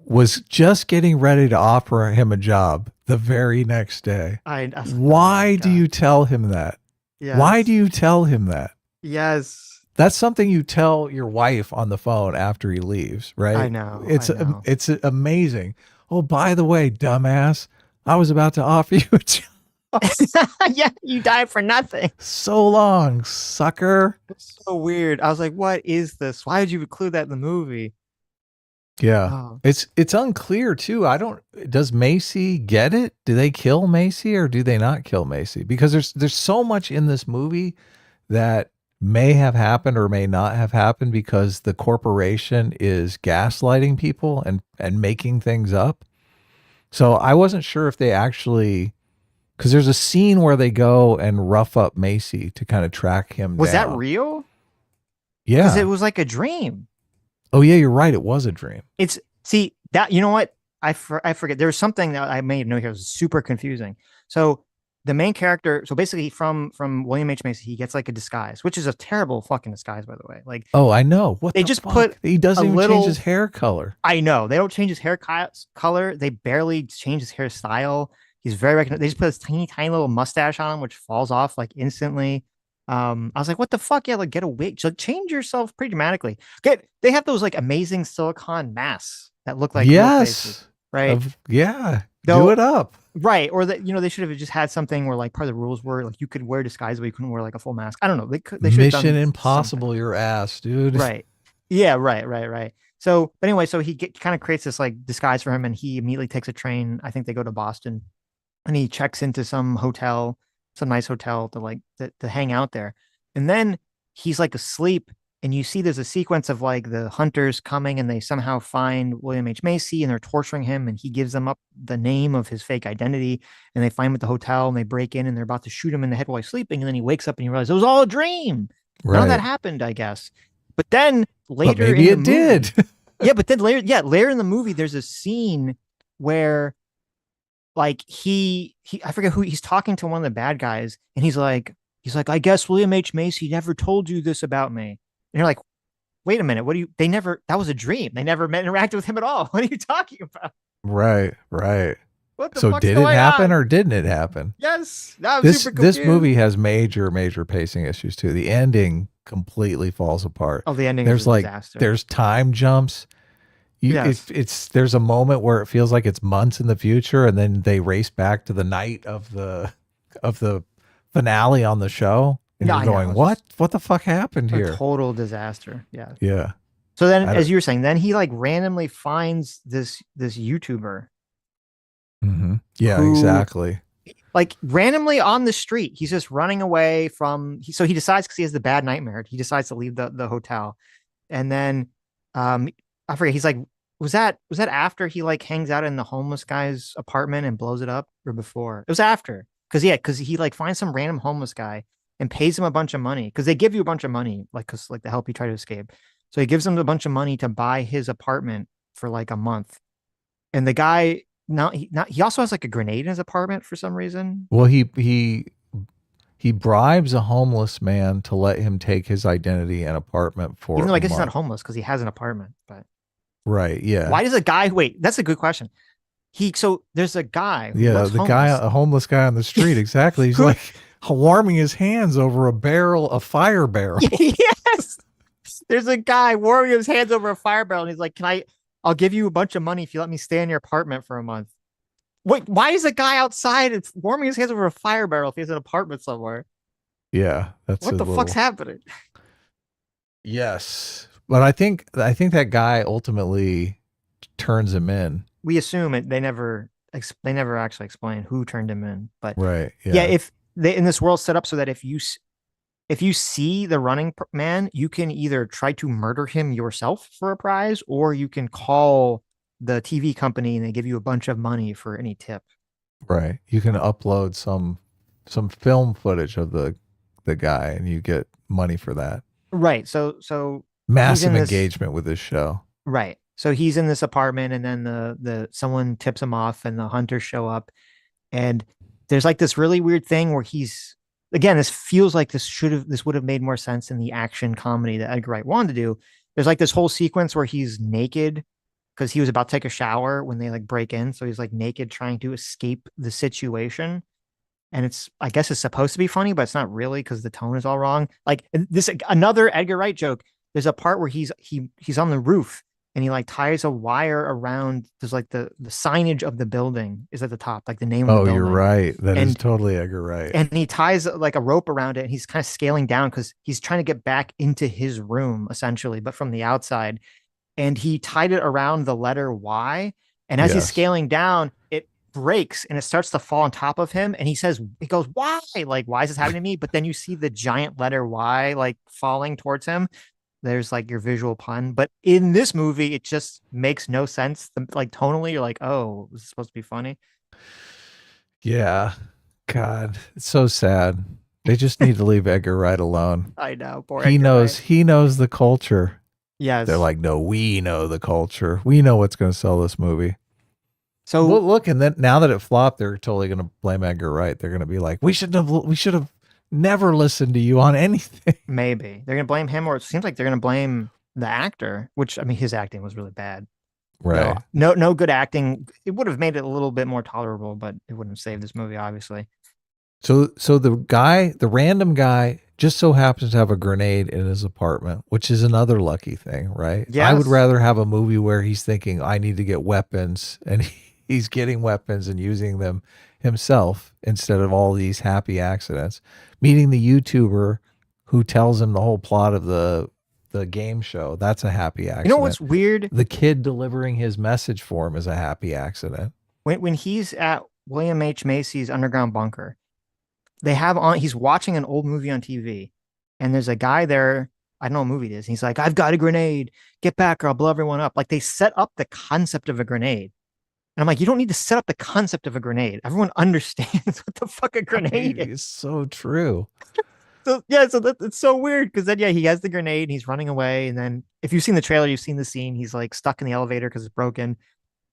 was just getting ready to offer him a job the very next day. I was like, "Oh my Why do god." you tell him that? Why do Yes. you tell him that? Yes. That's something you tell your wife on the phone after he leaves, I right? know. It's I know. it's amazing. Oh, by the way, dumbass, I was about to offer you a job. Yeah, you died for nothing. So long, sucker. It's so weird. I was like, what is this? Why did you include that in the movie? Yeah. Oh, It's unclear too. I don't does Macy get it? Do they kill Macy or do they not kill Macy? Because there's so much in this movie that may have happened or may not have happened because the corporation is gaslighting people and making things up. So I wasn't sure if they actually because there's a scene where they go and rough up Macy to kind of track him was that down. real? Because it Yeah. was like a dream. Oh yeah, you're right. It was a dream. It's see that you know what I forget. There was something that I made note here. It was super confusing. So the main character, so basically from William H Macy, he gets like a disguise, which is a terrible fucking disguise, by the way. Like Oh, I know. What they the just put fuck? He a doesn't even change his little. hair color. I know they don't change his hair color. They barely change his hairstyle. He's very recognized. They just put this tiny little mustache on him, which falls off like instantly. I was like, what the fuck? Yeah, like get a wig. Like change yourself pretty dramatically. They have those like amazing silicone masks that look like real faces, Yes. right? Of yeah. Do Though, it up. right, or that they should have just had something where like part of the rules were like you could wear disguise, but you couldn't wear like a full mask. I don't know. They should have Mission done something. Impossible your ass, dude. Right. Yeah, right. So, but anyway, so he kind of creates this like disguise for him, and he immediately takes a train. I think they go to Boston, and he checks into some hotel, some nice hotel to like to hang out there. And then he's like asleep, and you see there's a sequence of like the hunters coming, and they somehow find William H. Macy, and they're torturing him, and he gives them up the name of his fake identity, and they find him at the hotel, and they break in, and they're about to shoot him in the head while he's sleeping, and then he wakes up and he realizes it was all a dream. None of that Right. happened, I guess. But then But later maybe in the it did. movie, yeah, but then later, yeah, later in the movie, there's a scene where like he I forget who he's talking to one of the bad guys, and he's like, I guess William H. Macy never told you this about me. And you're like, wait a minute, what do you they never that was a dream. They never met interacted with him at all. What are you talking about? Right, right. What the So fuck's did it going happen on? or didn't it happen? Yes. Now I'm This super this confused. movie has major pacing issues too. The ending completely falls apart. Oh, the ending is a There's like disaster. there's time jumps. Yes. It's there's a moment where it feels like it's months in the future, and then they race back to the night of the finale on the show, and No, you're I know. going, It's just what the fuck happened a here? total disaster. Yeah. Yeah, So then, I don't. as you were saying, then he like randomly finds this YouTuber Yeah, who exactly. like randomly on the street. He's just running away from. So he decides because he has the bad nightmare. He decides to leave the hotel, and then um I forget. He's like, was that after he like hangs out in the homeless guy's apartment and blows it up, or before? It was after because he like finds some random homeless guy and pays him a bunch of money because they give you a bunch of money like because like to help you try to escape. So he gives him a bunch of money to buy his apartment for like a month, and the guy he also has like a grenade in his apartment for some reason. Well, he bribes a homeless man to let him take his identity and apartment Even for though I a guess he's not month. homeless because he has an apartment. But Right? Yeah. why does a guy wait? That's a good question. So there's a guy who Yeah, looks the guy, homeless a homeless guy on the street. Exactly. He's who like warming his hands over a fire barrel. yes, there's a guy warming his hands over a fire barrel, and he's like, "Can I? I'll give you a bunch of money if you let me stay in your apartment for a month." Wait, why is a guy outside and warming his hands over a fire barrel if he has an apartment somewhere? Yeah, that's a What the fuck's little. happening? Yes, but I think that guy ultimately turns him in. We assume it. They never actually explain who turned him in, but Right. yeah, Yeah. if they in this world set up so that if you see the running man, you can either try to murder him yourself for a prize, or you can call the TV company and they give you a bunch of money for any tip. Right. You can upload some film footage of the guy, and you get money for that. Right. So he's in Massive this engagement with this show. right. So he's in this apartment, and then the someone tips him off, and the hunters show up, and there's like this really weird thing where he's again, this feels like this would have made more sense in the action comedy that Edgar Wright wanted to do. There's like this whole sequence where he's naked because he was about to take a shower when they like break in. So he's like naked trying to escape the situation. And it's I guess it's supposed to be funny, but it's not really because the tone is all wrong. Like this another Edgar Wright joke. There's a part where he's on the roof and he like ties a wire around. There's like the signage of the building is at the top, like the name of the Oh, you're building, right. That is and totally Edgar Wright. he ties like a rope around it. And he's kind of scaling down because he's trying to get back into his room essentially, but from the outside. And he tied it around the letter Y. And as he's Yes. scaling down, it breaks and it starts to fall on top of him. And he says, "He goes, why? Like, why is this happening to me?" But then you see the giant letter Y like falling towards him. There's like your visual pun. But in this movie, it just makes no sense. Like tonally, you're like, oh, this is supposed to be funny. Yeah. God, it's so sad. They just need to leave Edgar Wright alone. I know, poor He Edgar knows Wright. he knows the culture. They're Yes. like, no, we know the culture. We know what's going to sell this movie. Well, So look, and then now that it flopped, they're totally going to blame Edgar Wright. They're going to be like, we should have never listened to you on anything. maybe they're gonna blame him, or it seems like they're gonna blame the actor, which I mean, his acting was really bad. So Right. no good acting. It would have made it a little bit more tolerable, but it wouldn't have saved this movie, obviously. So the guy, the random guy, just so happens to have a grenade in his apartment, which is another lucky thing, right? I would Yes. rather have a movie where he's thinking I need to get weapons and he's getting weapons and using them himself instead of all these happy accidents. Meeting the YouTuber who tells him the whole plot of the game show, that's a happy You know accident. what's weird? The kid delivering his message for him is a happy accident. When he's at William H. Macy's underground bunker, they have on he's watching an old movie on TV, and there's a guy there. I don't know what movie it is. And he's like, "I've got a grenade. Get back, or I'll blow everyone up." Like they set up the concept of a grenade. And I'm like, you don't need to set up the concept of a grenade. Everyone understands what the fuck a grenade is. It's so true. So yeah, so it's so weird because then yeah, he has the grenade and he's running away. And then if you've seen the trailer, you've seen the scene. He's like stuck in the elevator because it's broken.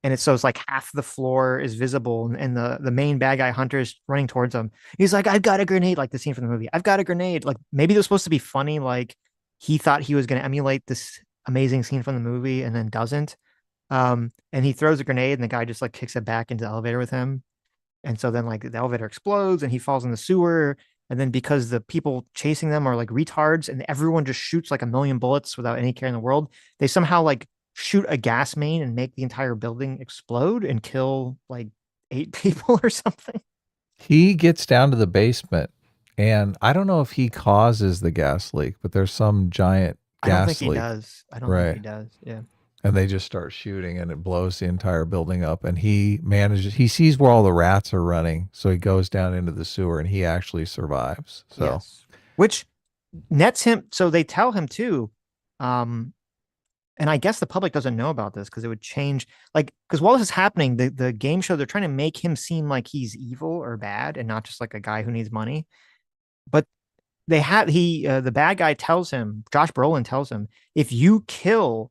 And it's like half the floor is visible, and the main bad guy Hunter is running towards him. He's like, I've got a grenade, like the scene from the movie. I've got a grenade. Like maybe it was supposed to be funny, like he thought he was gonna emulate this amazing scene from the movie and then doesn't. And he throws a grenade and the guy just like kicks it back into the elevator with him. And so then like the elevator explodes and he falls in the sewer. And then because the people chasing them are like retards and everyone just shoots like a million bullets without any care in the world, they somehow like shoot a gas main and make the entire building explode and kill like 8 people or something. He gets down to the basement, and I don't know if he causes the gas leak, but there's some giant I don't think gas he leak. does. I don't think he Right. does. Yeah. And they just start shooting and it blows the entire building up. And he sees where all the rats are running. So he goes down into the sewer and he actually survives. So, Yes. Which nets him. So they tell him too. Um, and I guess the public doesn't know about this because it would change, like, because while this is happening, the game show, they're trying to make him seem like he's evil or bad and not just like a guy who needs money. But the bad guy tells him, Josh Brolin tells him, if you kill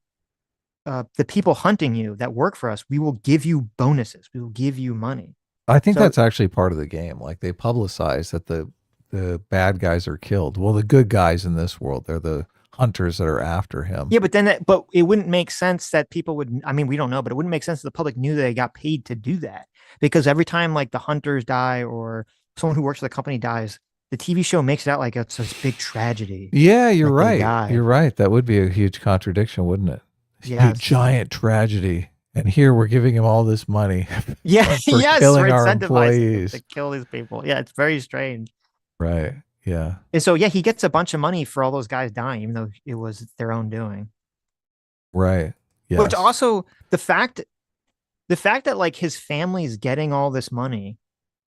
the people hunting you that work for us, we will give you bonuses. We will give you money. I think So that's actually part of the game. Like they publicize that the bad guys are killed. Well, the good guys in this world, they're the hunters that are after him. yeah, but it wouldn't make sense that people would. I mean, we don't know, but it wouldn't make sense that the public knew that they got paid to do that because every time like the hunters die or someone who works for the company dies, the TV show makes it out like it's this big tragedy Yeah, you're that they right. You're died. right. That would be a huge contradiction, wouldn't it? A Yes. giant tragedy. And here we're giving him all this money Yeah. for Yes. We're killing our incentivizing them to employees. kill these people. Yeah. It's very strange. Right. Yeah. And so, yeah, he gets a bunch of money for all those guys dying, even though it was their own doing. Right. Which Yes. also the fact that like his family's getting all this money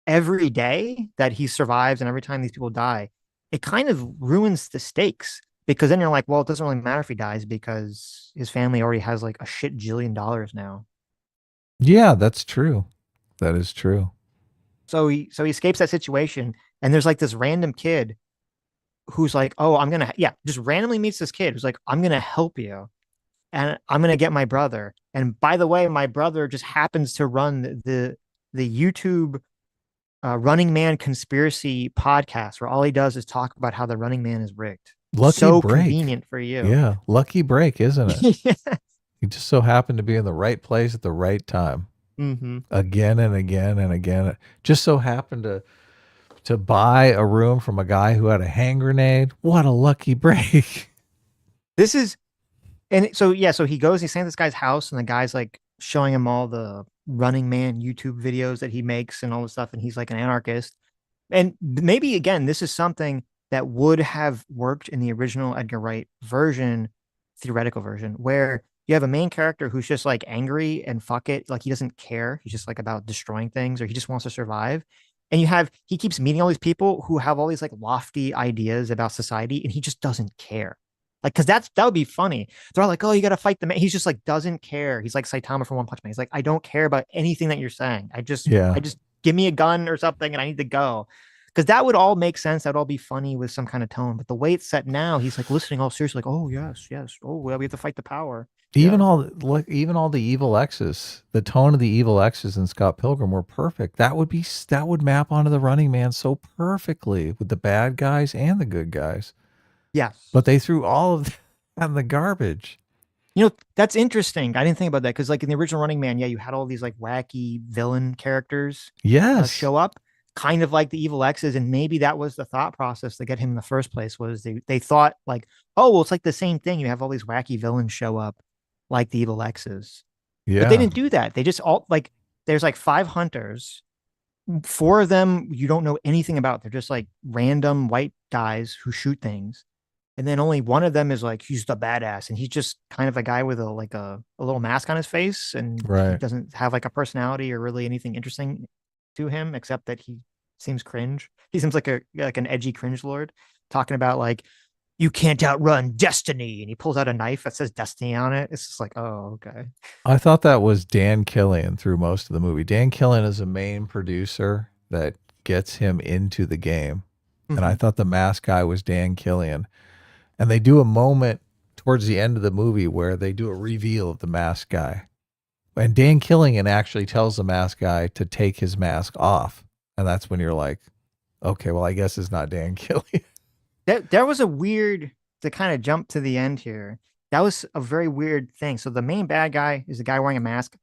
every day that he survives and every time these people die, it kind of ruins the stakes because then you're like, well, it doesn't really matter if he dies because his family already has like a shit jillion dollars now. Yeah, that's true. That is true. So he escapes that situation, and there's like this random kid who's like, oh, I'm gonna yeah, just randomly meets this kid who's like, I'm gonna help you and I'm gonna get my brother. And by the way, my brother just happens to run the YouTube Running Man conspiracy podcast, where all he does is talk about how the Running Man is rigged. Lucky So break. convenient for you. Yeah. Lucky break, isn't it? Yeah. He just so happened to be in the right place at the right time. Mm-hmm. Again and again and again. Just so happened to buy a room from a guy who had a hand grenade. What a lucky break. This is And so yeah, so he goes, he's staying at this guy's house, and the guy's like showing him all the Running Man YouTube videos that he makes and all this stuff, and he's like an anarchist. And maybe again, this is something that would have worked in the original Edgar Wright version, theoretical version, where you have a main character who's just like angry and fuck it, like he doesn't care. He's just like about destroying things, or he just wants to survive. And you have he keeps meeting all these people who have all these like lofty ideas about society, and he just doesn't care. Like, cause that would be funny. They're all like, "Oh, you got to fight the man." He's just like doesn't care. He's like Saitama from One Punch Man. He's like, "I don't care about anything that you're saying. Yeah. I just give me a gun or something, and I need to go." Because that would all make sense. That would all be funny with some kind of tone. But the way it's set now, he's like listening all seriously, like, "Oh yes, yes. Oh well, we have to fight the power." Even Yeah. all like even all the evil X's, the tone of the evil X's in Scott Pilgrim were perfect. That would map onto the Running Man so perfectly with the bad guys and the good guys. Yes. But they threw all of that in the garbage. That's interesting. I didn't think about that because, like, in the original Running Man, yeah, you had all these like wacky villain characters Yes. show up, kind of like the evil X's, and maybe that was the thought process to get him in the first place. Was they thought like, oh, well, it's like the same thing. You have all these wacky villains show up, like the evil X's, but they Yeah. didn't do that. They just all like there's like five hunters. Four of them you don't know anything about. They're just like random white guys who shoot things. And then only one of them is like he's the badass, and he's just kind of a guy with a little mask on his face, and he Right. doesn't have like a personality or really anything interesting to him except that he seems cringe. He seems like an edgy cringe lord talking about like you can't outrun destiny, and he pulls out a knife that says destiny on it. It's just like, oh, okay. I thought that was Dan Killian through most of the movie. Dan Killian is a main producer that gets him into the game. And I Mm-hmm. thought the mask guy was Dan Killian. And they do a moment towards the end of the movie where they do a reveal of the mask guy. And Dan Killian actually tells the mask guy to take his mask off. And that's when you're like, okay, well, I guess it's not Dan Killian. There was a weird to kind of jump to the end here. That was a very weird thing. So the main bad guy is the guy wearing a mask.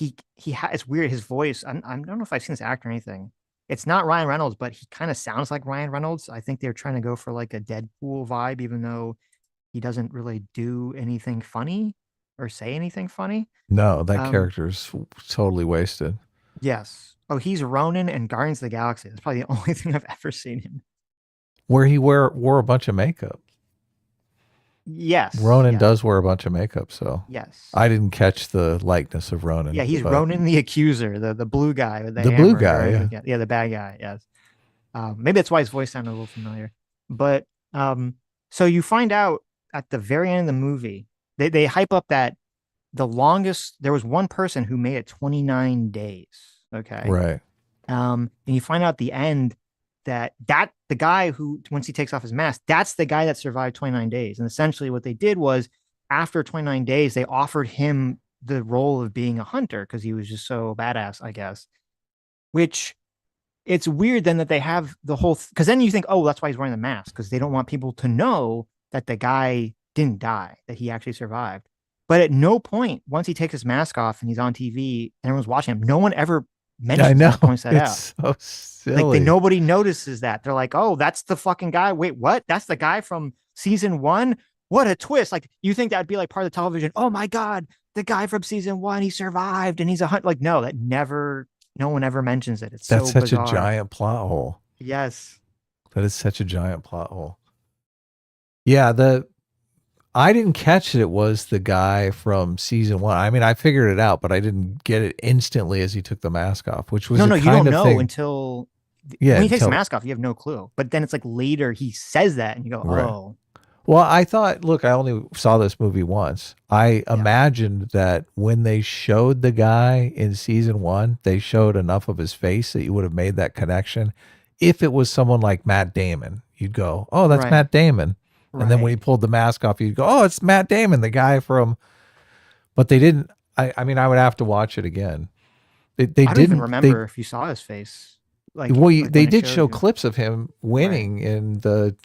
It's weird. His voice. I don't know if I've seen this actor or anything. It's not Ryan Reynolds, but he kind of sounds like Ryan Reynolds. I think they're trying to go for like a Deadpool vibe, even though he doesn't really do anything funny or say anything funny. No, that Um, character's totally wasted. yes. Oh, he's Ronan and Guardians of the Galaxy. That's probably the only thing I've ever seen him. Where he wore a bunch of makeup. Yes. Ronan Yes. does wear a bunch of makeup, so Yes. I didn't catch the likeness of Yeah, Ronan, he's but Ronan the Accuser, the blue guy with the the blue hammer and guy, Guardians yeah. of the yeah, the bad guy. Yes. Maybe that's why his voice sounded a little familiar. But so you find out at the very end of the movie, they hype up that there was one person who made it 29 days. Okay. Right. And you find out at the end that the guy who once he takes off his mask, that's the guy that survived 29 days. And essentially what they did was after 29 days, they offered him the role of being a hunter because he was just so badass, I guess. Which it's weird then that they have the whole because then you think, oh, that's why he's wearing the mask because they don't want people to know that the guy didn't die, that he actually survived. But at no point, once he takes his mask off and he's on TV and everyone's watching him, no one ever I mentions know. that, points that out. It's so Like silly. nobody notices that. They're like, oh, that's the fucking guy. Wait, what? That's the guy from season one? What a twist. Like you think that'd be like part of the television. Oh my God, the guy from season one, he survived and he's a hunt. Like, no, no one ever mentions it. It's That's so such a bizarre. giant plot hole. Yes. That is such a giant plot hole. Yeah, the I didn't catch that it was the guy from season one. I mean, I figured it out, but I didn't get it instantly as he took the mask off, which was No, a no, you kind don't of know thing. until Yeah, when he takes the until mask off, you have no clue. But then it's like later he says that and you go, right. oh, Well, I thought, look, I only saw this movie once. I yeah, imagined that when they showed the guy in season one, they showed enough of his face that you would have made that connection. If it was someone like Matt Damon, you'd go, oh, that's right, Matt Damon. And then when he right. pulled the mask off, you'd go, oh, it's Matt Damon, the guy from. But they didn't. I mean, I would have to watch it again. They I don't even didn't. They remember if you saw his face, well, like they when it did showed show you. clips of him Right. winning in the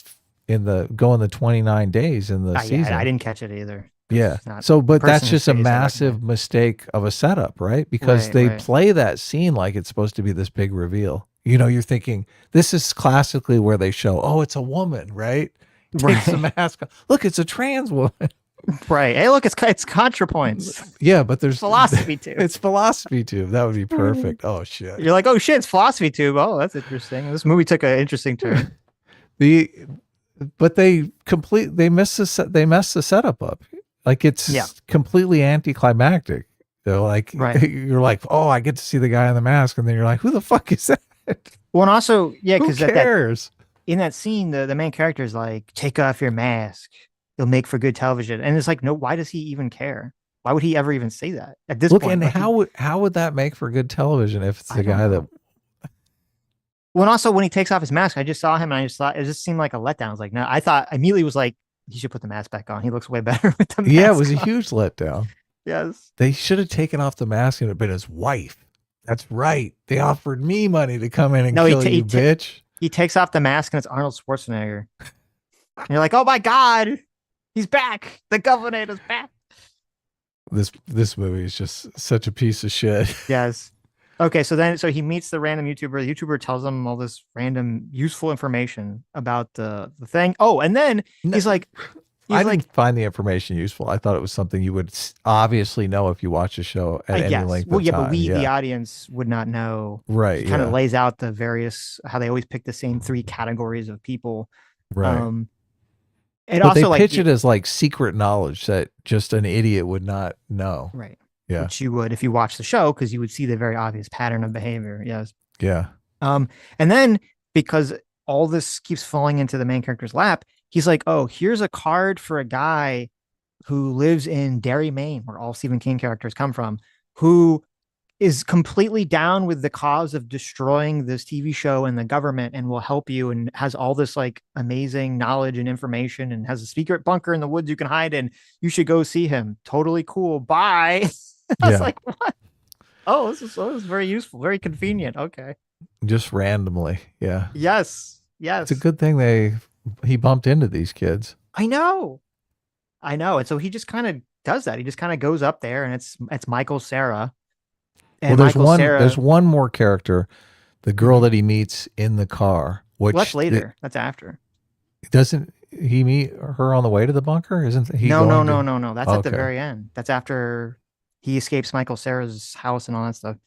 going the 29 days in the Yeah, I season. didn't catch it either because Yeah. it's not So, a but person that's in his just a face I recognize. massive mistake of a setup, right? Because Right, they right, play that scene like it's supposed to be this big reveal. You know, you're thinking this is classically where they show, oh, it's a woman, right? Takes the right. mask off. Look, it's a trans woman. Right. Hey, look, it's ContraPoints. Yeah, but It's there's philosophy tube. it's philosophy tube. That would be perfect. Oh shit. You're like, oh shit, it's philosophy tube. Oh, that's interesting. This movie took an interesting turn. The but they messed the setup up. Like Yeah. it's completely anticlimactic. They're like Right. you're like, oh, I get to see the guy in the mask, and then you're like, who the fuck is that? Well, and also, yeah, Who because that cares? in that scene, the main character is like, take off your mask. You'll make for good television. And it's like, no, why does he even care? Why would he ever even say that at this Look, point? and Like he, how would that make for good television if it's I the don't guy that know. Well, and also when he takes off his mask, I just saw him and I just thought it just seemed like a letdown. I was like, no, I thought immediately was like, he should put the mask back on. He looks way better with the yeah, it was mask a on. huge letdown. Yes. They should have taken off the mask and it been his wife. That's right. They offered me money to come in and No, kill you, bitch. he takes off the mask and it's Arnold Schwarzenegger. And you're like, oh my God, he's back. The governor is back. This movie is just such a piece of shit. Yes. Okay, so he meets the random YouTuber. The YouTuber tells him all this random useful information about the thing. Oh, and then No, he's like, I he's like, didn't find the information useful. I thought it was something you would obviously know if you watch the show at any yes. length Well, of yeah, but time. we, the Yeah. audience, would not know. He Right. kind of Yeah. lays out the various how they always pick the same three categories of people. Right. Um, and But they also like pitch it as like secret knowledge that just an idiot would not know. right, Yeah. which you would if you watch the show because you would see the very obvious pattern of behavior. Yes. Yeah. And then because all this keeps falling into the main character's lap, he's like, oh, here's a card for a guy who lives in Derry, Maine, where all Stephen King characters come from, who is completely down with the cause of destroying this TV show and the government and will help you and has all this like amazing knowledge and information and has a secret bunker in the woods you can hide in. You should go see him. Totally cool. Bye. I was Yeah. like, what? Oh, this is very useful, very convenient. Okay. Just randomly. Yeah. Yes. It's a Yes. good thing he bumped into these kids. I know. I know. And so he just kind of does that. He just kind of goes up there and it's Michael Sarah. Well, And Michael there's Sarah, one more character, the girl mhm. that he meets in the car, Well, that's which later. That's after. doesn't he meet her on the way to the bunker? Isn't he No, no, going no, to? no, no. That's at the Okay. very end. That's after he escapes Michael Sarah's house and all that stuff.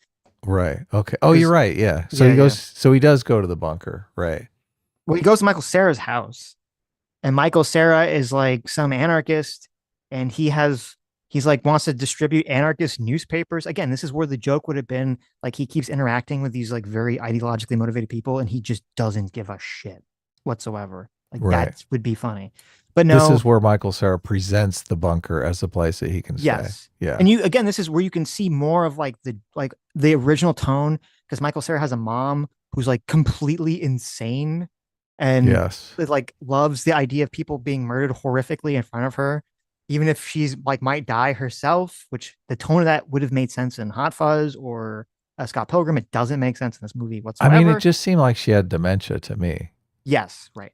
Right. Okay. Oh, you're Because right. Yeah. yeah, yeah. So he does go to the bunker. Right. Well, he goes to Michael Sarah's house, and Michael Sarah is like some anarchist, and he's like wants to distribute anarchist newspapers. Again, this is where the joke would have been like he keeps interacting with these like very ideologically motivated people, and he just doesn't give a shit whatsoever. Like Right. that would be funny, but This no. is where Michael Sarah presents the bunker as a place that he can stay. Yes. Yeah. And you again, this is where you can see more of like the original tone because Michael Cera has a mom who's like completely insane and Yes. like loves the idea of people being murdered horrifically in front of her, even if she's like might die herself, which the tone of that would have made sense in Hot Fuzz or Scott Pilgrim. It doesn't make sense in this movie I mean, it whatsoever. just seemed like she had dementia to me. Yes, right.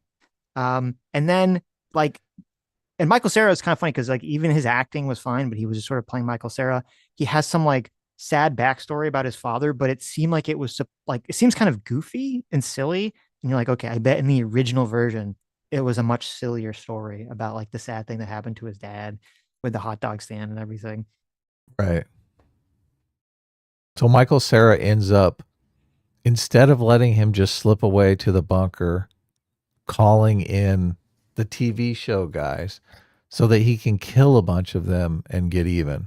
And then like and Michael Cera is kind of funny because like even his acting was fine, but he was just sort of playing Michael Cera. He has some like sad backstory about his father, but it seemed like it was like it seems kind of goofy and silly. And you're like, okay, I bet in the original version it was a much sillier story about like the sad thing that happened to his dad with the hot dog stand and everything. Right. So Michael Sarah ends up, instead of letting him just slip away to the bunker, calling in the TV show guys so that he can kill a bunch of them and get even.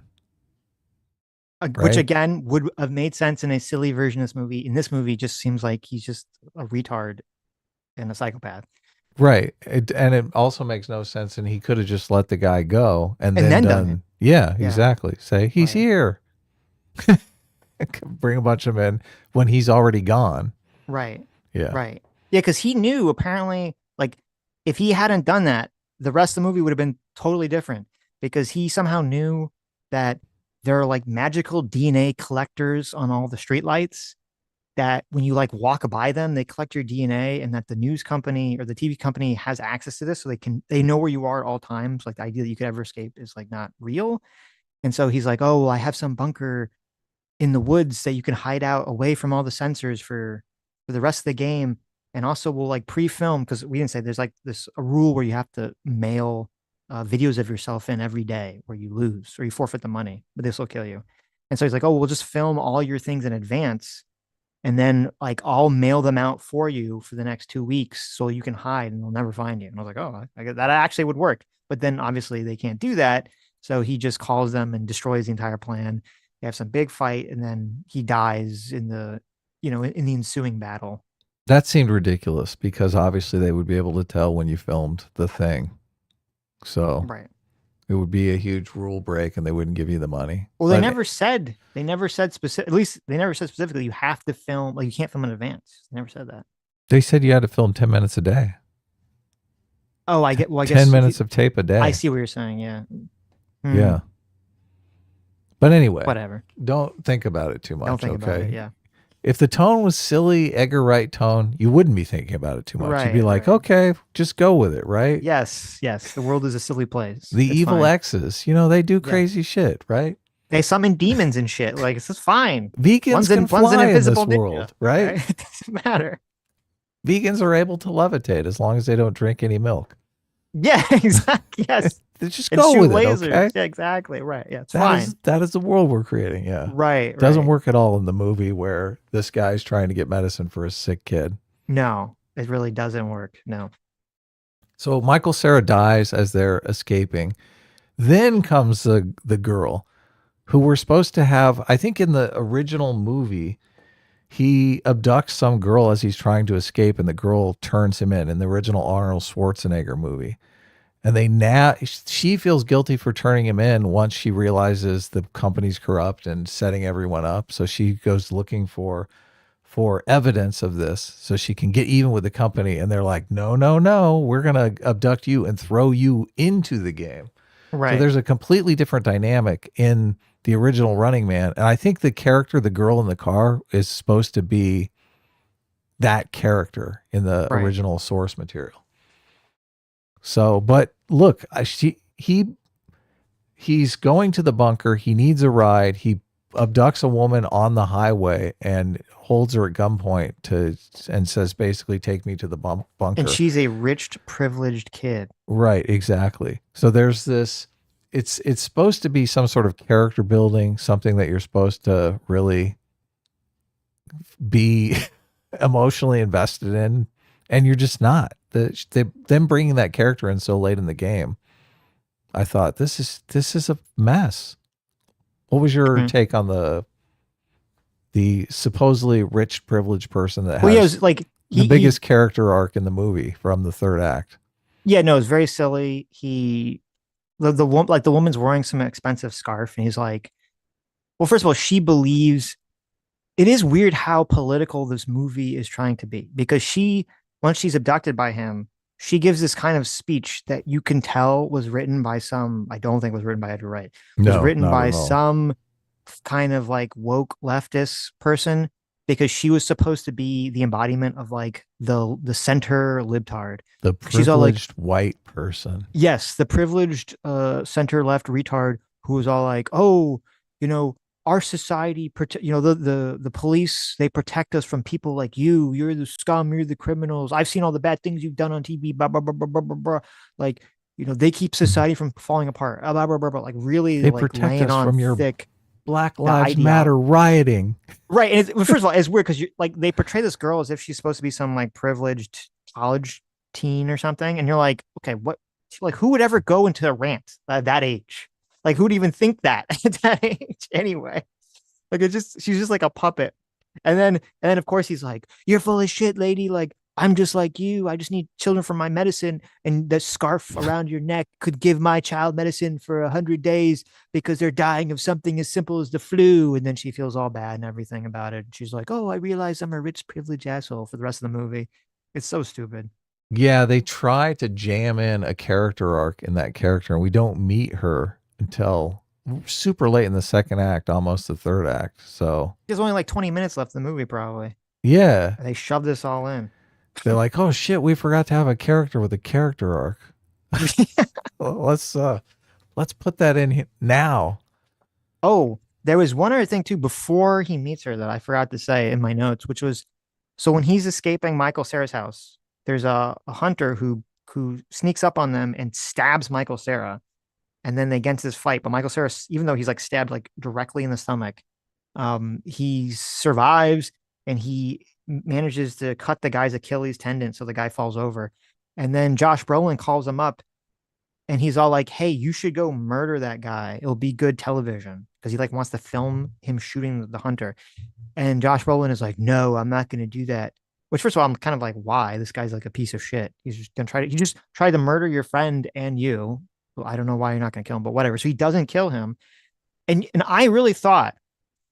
Which Right? again would have made sense in a silly version of this movie. In this movie, just seems like he's just a retard and a psychopath. Right. And it also makes no sense. And he could have just let the guy go and And then then done it. done. Yeah, Yeah. exactly. Say, he's Right. here. Bring a bunch of men when he's already gone. Right. Yeah. Right. Yeah, because he knew apparently, like, if he hadn't done that, the rest of the movie would have been totally different because he somehow knew that there are like magical DNA collectors on all the streetlights that when you like walk by them, they collect your DNA and that the news company or the TV company has access to this so they know where you are at all times. Like the idea that you could ever escape is like not real. And so he's like, oh, well, I have some bunker in the woods that you can hide out away from all the sensors for the rest of the game. And also we'll like pre-film because we didn't say there's like this a rule where you have to mail videos of yourself in every day where you lose or you forfeit the money, but this will kill you. And so he's like, oh, we'll just film all your things in advance, and then like I'll mail them out for you for the next 2 weeks so you can hide and they'll never find you. And I was like, oh, I guess that actually would work. But then obviously they can't do that. So he just calls them and destroys the entire plan. They have some big fight, and then he dies in in the ensuing battle. That seemed ridiculous because obviously they would be able to tell when you filmed the thing. So Right. it would be a huge rule break and they wouldn't give you the money. Well, But they never said specific, at least they never said specifically you have to film, like you can't film in advance. They never said that. they said you had to film 10 minutes a day, Oh, I get, well, I 10 guess if you, minutes of tape a I day. see what you're saying. Yeah. Hmm. Yeah. But anyway, Whatever. don't think about it too Don't much, think about it. okay? Yeah. If the tone was silly, Edgar Wright tone, you wouldn't be thinking about it too much. You'd be Right. like, Right. okay, just go with it, right? Yes. Yes. The world is a silly place. The It's evil fine. X's, they do Yeah. crazy shit, right? They summon demons and shit. Like it's just fine. Vegans can One's an fly in this invisible ninja. world, right? Right? It doesn't matter. Vegans are able to levitate as long as they don't drink any milk. Yeah, exactly. Yes. Just And go shoot with it, lasers. okay? Yeah, exactly. Right. Yeah, it's That fine. is that is the world we're creating, yeah. Right, Doesn't right. work at all in the movie where this guy's trying to get medicine for a sick kid. No, it really doesn't work. No. So Michael Cera dies as they're escaping. Then comes the girl who we're supposed to have, I think in the original movie, he abducts some girl as he's trying to escape and the girl turns him in the original Arnold Schwarzenegger movie. And she feels guilty for turning him in once she realizes the company's corrupt and setting everyone up. So she goes looking for evidence of this so she can get even with the company. And they're like, no, no, no, we're gonna abduct you and throw you into the game. So Right. there's a completely different dynamic in the original Running Man. And I think the character, the girl in the car, is supposed to be that character in the Right. original source material. So, but look, he's going to the bunker. He needs a ride. He abducts a woman on the highway and holds her at gunpoint and says basically, take me to the And bunker. she's a rich, privileged kid. Right, exactly. So there's this. It's supposed to be some sort of character building, something that you're supposed to really be emotionally invested in, and you're just not. Them bringing that character in so late in the game, I thought this is a mess. What was your Mhm. take on the supposedly rich, privileged person that Well, yeah, it has was like the he biggest character arc in the movie from the third act? yeah, no, it's very silly. The woman's wearing some expensive scarf, and he's like, well, first of all, she believes it is weird how political this movie is trying to be because once she's abducted by him, she gives this kind of speech that you can tell was written by I don't think was written by Edgar Wright, was No, written not by at all. some kind of like woke leftist person because she was supposed to be the embodiment of like the center libtard. The She's all like, privileged white person. yes, the privileged center left retard who was all like, oh, you know, our society the police, they protect us from people like you. You're the scum, you're the criminals. I've seen all the bad things you've done on TV, blah blah blah blah blah blah, blah. Like, they keep society from falling apart, blah blah blah, blah. Like really They like protect laying us on from your thick Black the Lives ideology. Matter rioting. Right. And first of all, it's weird because you like they portray this girl as if she's supposed to be some like privileged college teen or something, and you're like, okay, what? Like, who would ever go into a rant at that age? Like, who'd even think that at that age anyway? Like, she's just like a puppet. And then of course he's like, "You're full of shit, lady. Like, I'm just like you. I just need children for my medicine, and the scarf around your neck could give my child medicine for 100 days because they're dying of something as simple as the flu." And then she feels all bad and everything about it. She's like, "Oh, I realize I'm a rich, privileged asshole" for the rest of the movie. It's so stupid. Yeah, they try to jam in a character arc in that character, and we don't meet her until super late in the second act, almost the third act. So, There's only like 20 minutes left in the movie, probably. yeah, And they shove this all in. they're like, "Oh shit, we forgot to have a character with a character arc. Well, let's put that in now." Oh, there was one other thing too before he meets her that I forgot to say in my notes, which was so when he's escaping Michael Cera's house, there's a hunter who who sneaks up on them and stabs Michael Cera, and then they get into this fight. But Michael Cera, even though he's like stabbed like directly in the stomach, he survives and he manages to cut the guy's Achilles tendon, so the guy falls over. And then Josh Brolin calls him up, and he's all like, "Hey, you should go murder that guy. It'll be good television." Because he like wants to film him shooting the hunter. And Josh Brolin is like, "No, I'm not going to do that." Which, first of all, I'm kind of like, why? This guy's like a piece of shit. He's just gonna try to. He just tried to murder your friend and you. Well, I don't know why you're not going to kill him, but whatever. So he doesn't kill him, and I really thought,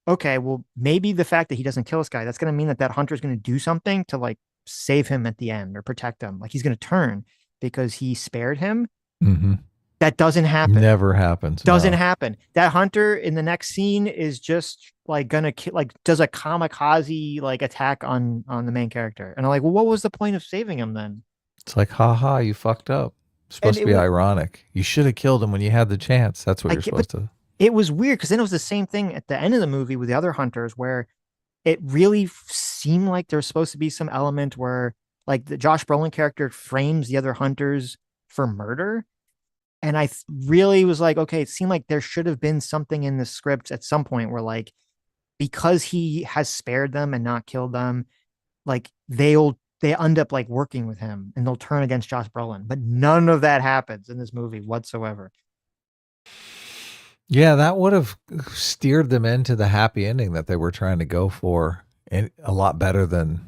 okay, well, maybe the fact that he doesn't kill this guy, that's going to mean that that hunter's going to do something to like save him at the end or protect him. Like he's going to turn because he spared him. Mm-hmm. That doesn't happen. Never happens. Doesn't No. happen. That hunter in the next scene is just like gonna like does a kamikaze like attack on the main character, and I'm like, well, what was the point of saving him then? It's like, haha, you fucked up. It's And supposed to be ironic. You should have killed him when you had the chance. That's what I you're get, but supposed to. it was weird because then it was the same thing at the end of the movie with the other hunters, where it really seemed like there's supposed to be some element where like the Josh Brolin character frames the other hunters for murder. And really was like, okay, it seemed like there should have been something in the script at some point where like because he has spared them and not killed them, like they end up like working with him and they'll turn against Josh Brolin. But none of that happens in this movie whatsoever. Yeah, that would have steered them into the happy ending that they were trying to go for, and a lot better than.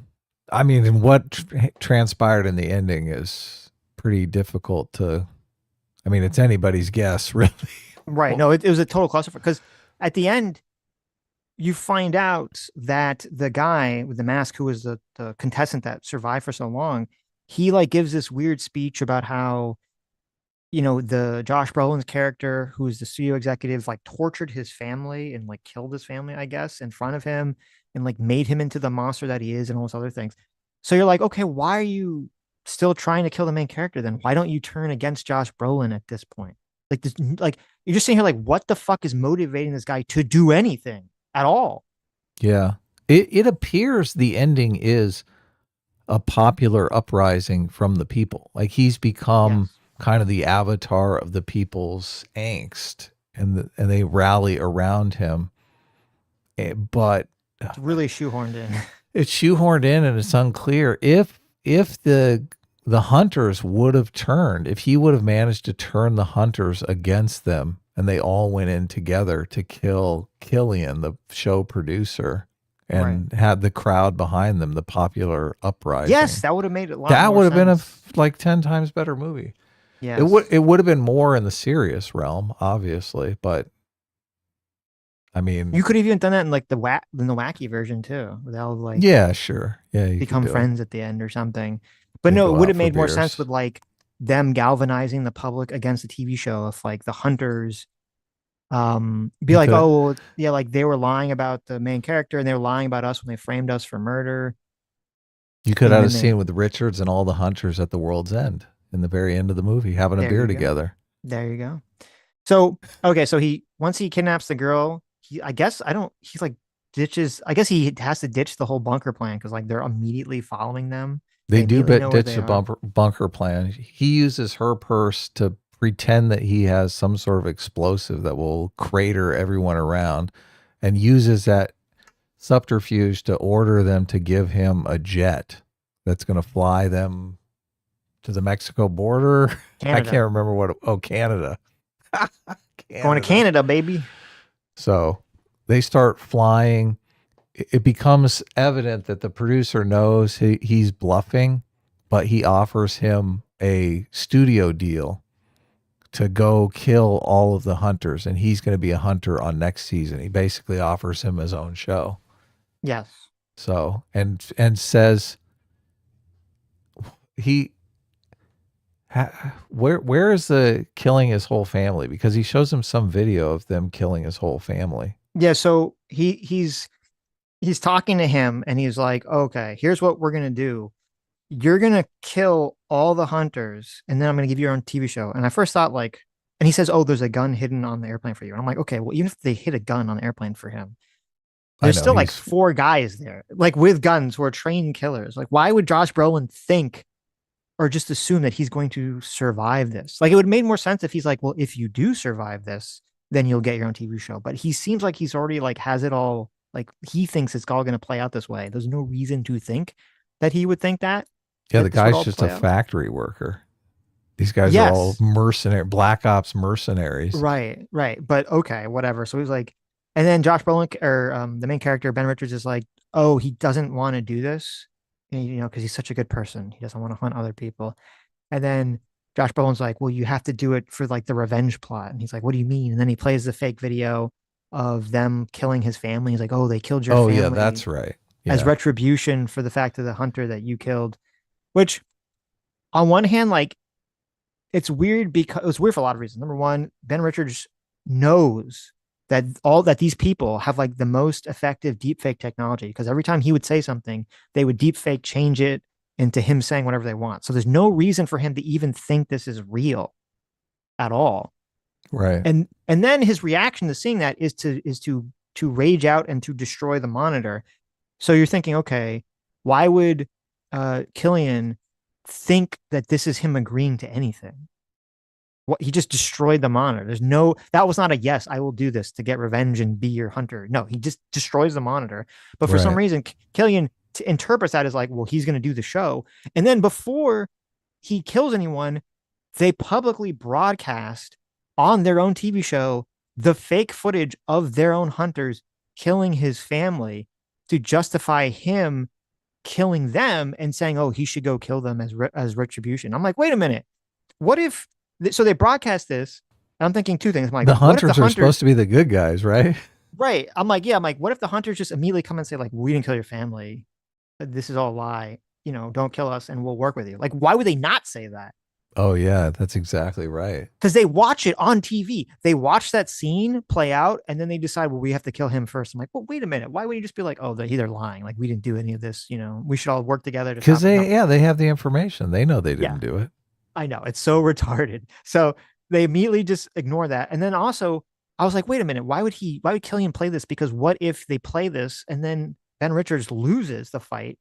I mean, what transpired in the ending is pretty difficult to. I mean, it's anybody's guess, really. Right. No, it was a total clusterfuck because at the end, you find out that the guy with the mask who was the contestant that survived for so long, he like gives this weird speech about how the Josh Brolin's character, who's the studio executive, like tortured his family and like killed his family, I guess, in front of him and like made him into the monster that he is and all those other things. So you're like, okay, why are you still trying to kill the main character then? Why don't you turn against Josh Brolin at this point? Like this, like you're just sitting here like, what the fuck is motivating this guy to do anything at all? Yeah, it appears the ending is a popular uprising from the people. Like he's become Yes. kind of the avatar of the people's angst, and they rally around him. But It's really shoehorned in. it's shoehorned in, and it's unclear if the hunters would have turned, if he would have managed to turn the hunters against them, and they all went in together to kill Killian, the show producer, Right. and had the crowd behind them, the popular Yes, uprising. that would have made a lot That more would have been a sense. like 10 times better movie. Yes. It would have been more in the serious realm, obviously, but I mean, You could have even done that in like the wacky version too, where they'll like yeah, sure. Yeah, you could become do it. friends at the end or something. But They no, it go would out have for made more sense beers. with like them galvanizing the public against the TV show if like the hunters be You like, could oh well, yeah, like they were lying about the main character and they were lying about us when they framed us for murder. you could And have a then they scene with Richards and all the hunters at the world's end in the very end of the movie having a there beer you go. together. There you go. So okay, so he once he kidnaps the girl, he I guess I don't he's like ditches I guess he has to ditch the whole bunker plan because like they're immediately following them. They They do immediately bit know where ditch they the are. bunker plan. He uses her purse to pretend that he has some sort of explosive that will crater everyone around, and uses that subterfuge to order them to give him a jet that's going to fly them to the Mexico border. I Canada. can't remember what. Oh, Canada. Going to Canada. Canada, baby. So they start flying. It becomes evident that the producer knows he's bluffing, but he offers him a studio deal to go kill all of the hunters, and he's going to be a hunter on next season. He basically offers him his own show. Yes. So and says he where is the killing his whole family, because he shows him some video of them killing his whole family. Yeah, so he's talking to him and he's like, "Okay, here's what we're going to do. You're going to kill all the hunters and then I'm going to give you your own TV show." And I first thought like and he says, "Oh, there's a gun hidden on the airplane for you." And I'm like, "Okay, well even if they hid a gun on the airplane for him, I there's know still like he's four guys there, like with guns who are trained killers. Like why would Josh Brolin think or just assume that he's going to survive this. Like it would have made more sense if he's like, well, if you do survive this, then you'll get your own TV show. But he seems like he's already like has it all. Like he thinks it's all going to play out this way. There's no reason to think that he would think Yeah, the that this would guy's all just a play out. factory worker. These guys are all Yes, mercenary, black ops mercenaries. right, right. But okay, whatever. So he's like, and then Josh Brolin or the main character Ben Richards is like, oh, he doesn't want to do this, and, you know, because he's such a good person. He doesn't want to hunt other people. And then Josh Brolin's like, well, you have to do it for like the revenge plot. And he's like, what do you mean? And then he plays the fake video of them killing his family. He's like, oh, they killed your Oh yeah, family that's right. as Yeah. retribution for the fact of the hunter that you killed. Which, on one hand, like it's weird because it's weird for a lot of reasons. Number one, Ben Richards knows that these people have like the most effective deepfake technology because every time he would say something, they would deepfake change it into him saying whatever they want. So there's no reason for him to even think this is real at all. Right. And then his reaction to seeing that is to rage out and to destroy the monitor. So you're thinking, okay, why would Killian think that this is him agreeing to anything? What he just destroyed the monitor. There's no that was not a yes, I will do this to get revenge and be your hunter. No, he just destroys the monitor. But for some Right. reason, Killian interprets that as like, well, he's going to do the show. And then before he kills anyone, they publicly broadcast on their own TV show the fake footage of their own hunters killing his family to justify him killing them and saying, "Oh, he should go kill them as retribution." I'm like, wait a minute. What if? So they broadcast this. And I'm thinking two things. I'm like, The what if the hunters are hunters? supposed to be the good guys, right? Right. I'm like, yeah. I'm like, what if the hunters just immediately come and say, like, we didn't kill your family. This is all a lie. You know, don't kill us, and we'll work with you. Like, why would they not say that? Oh yeah, that's exactly right. Because they watch it on TV. They watch that scene play out, and then they decide, well, we have to kill him first. I'm like, well, wait a minute. Why would you just be like, oh, they're lying? Like, we didn't do any of this. You know, we should all work together to Because stop it. No, they have the information. They know they yeah, didn't do it. I know it's so retarded. So they immediately just ignore that. And then also, I was like, wait a minute. Why would Killian play this? Because what if they play this and then Ben Richards loses the fight?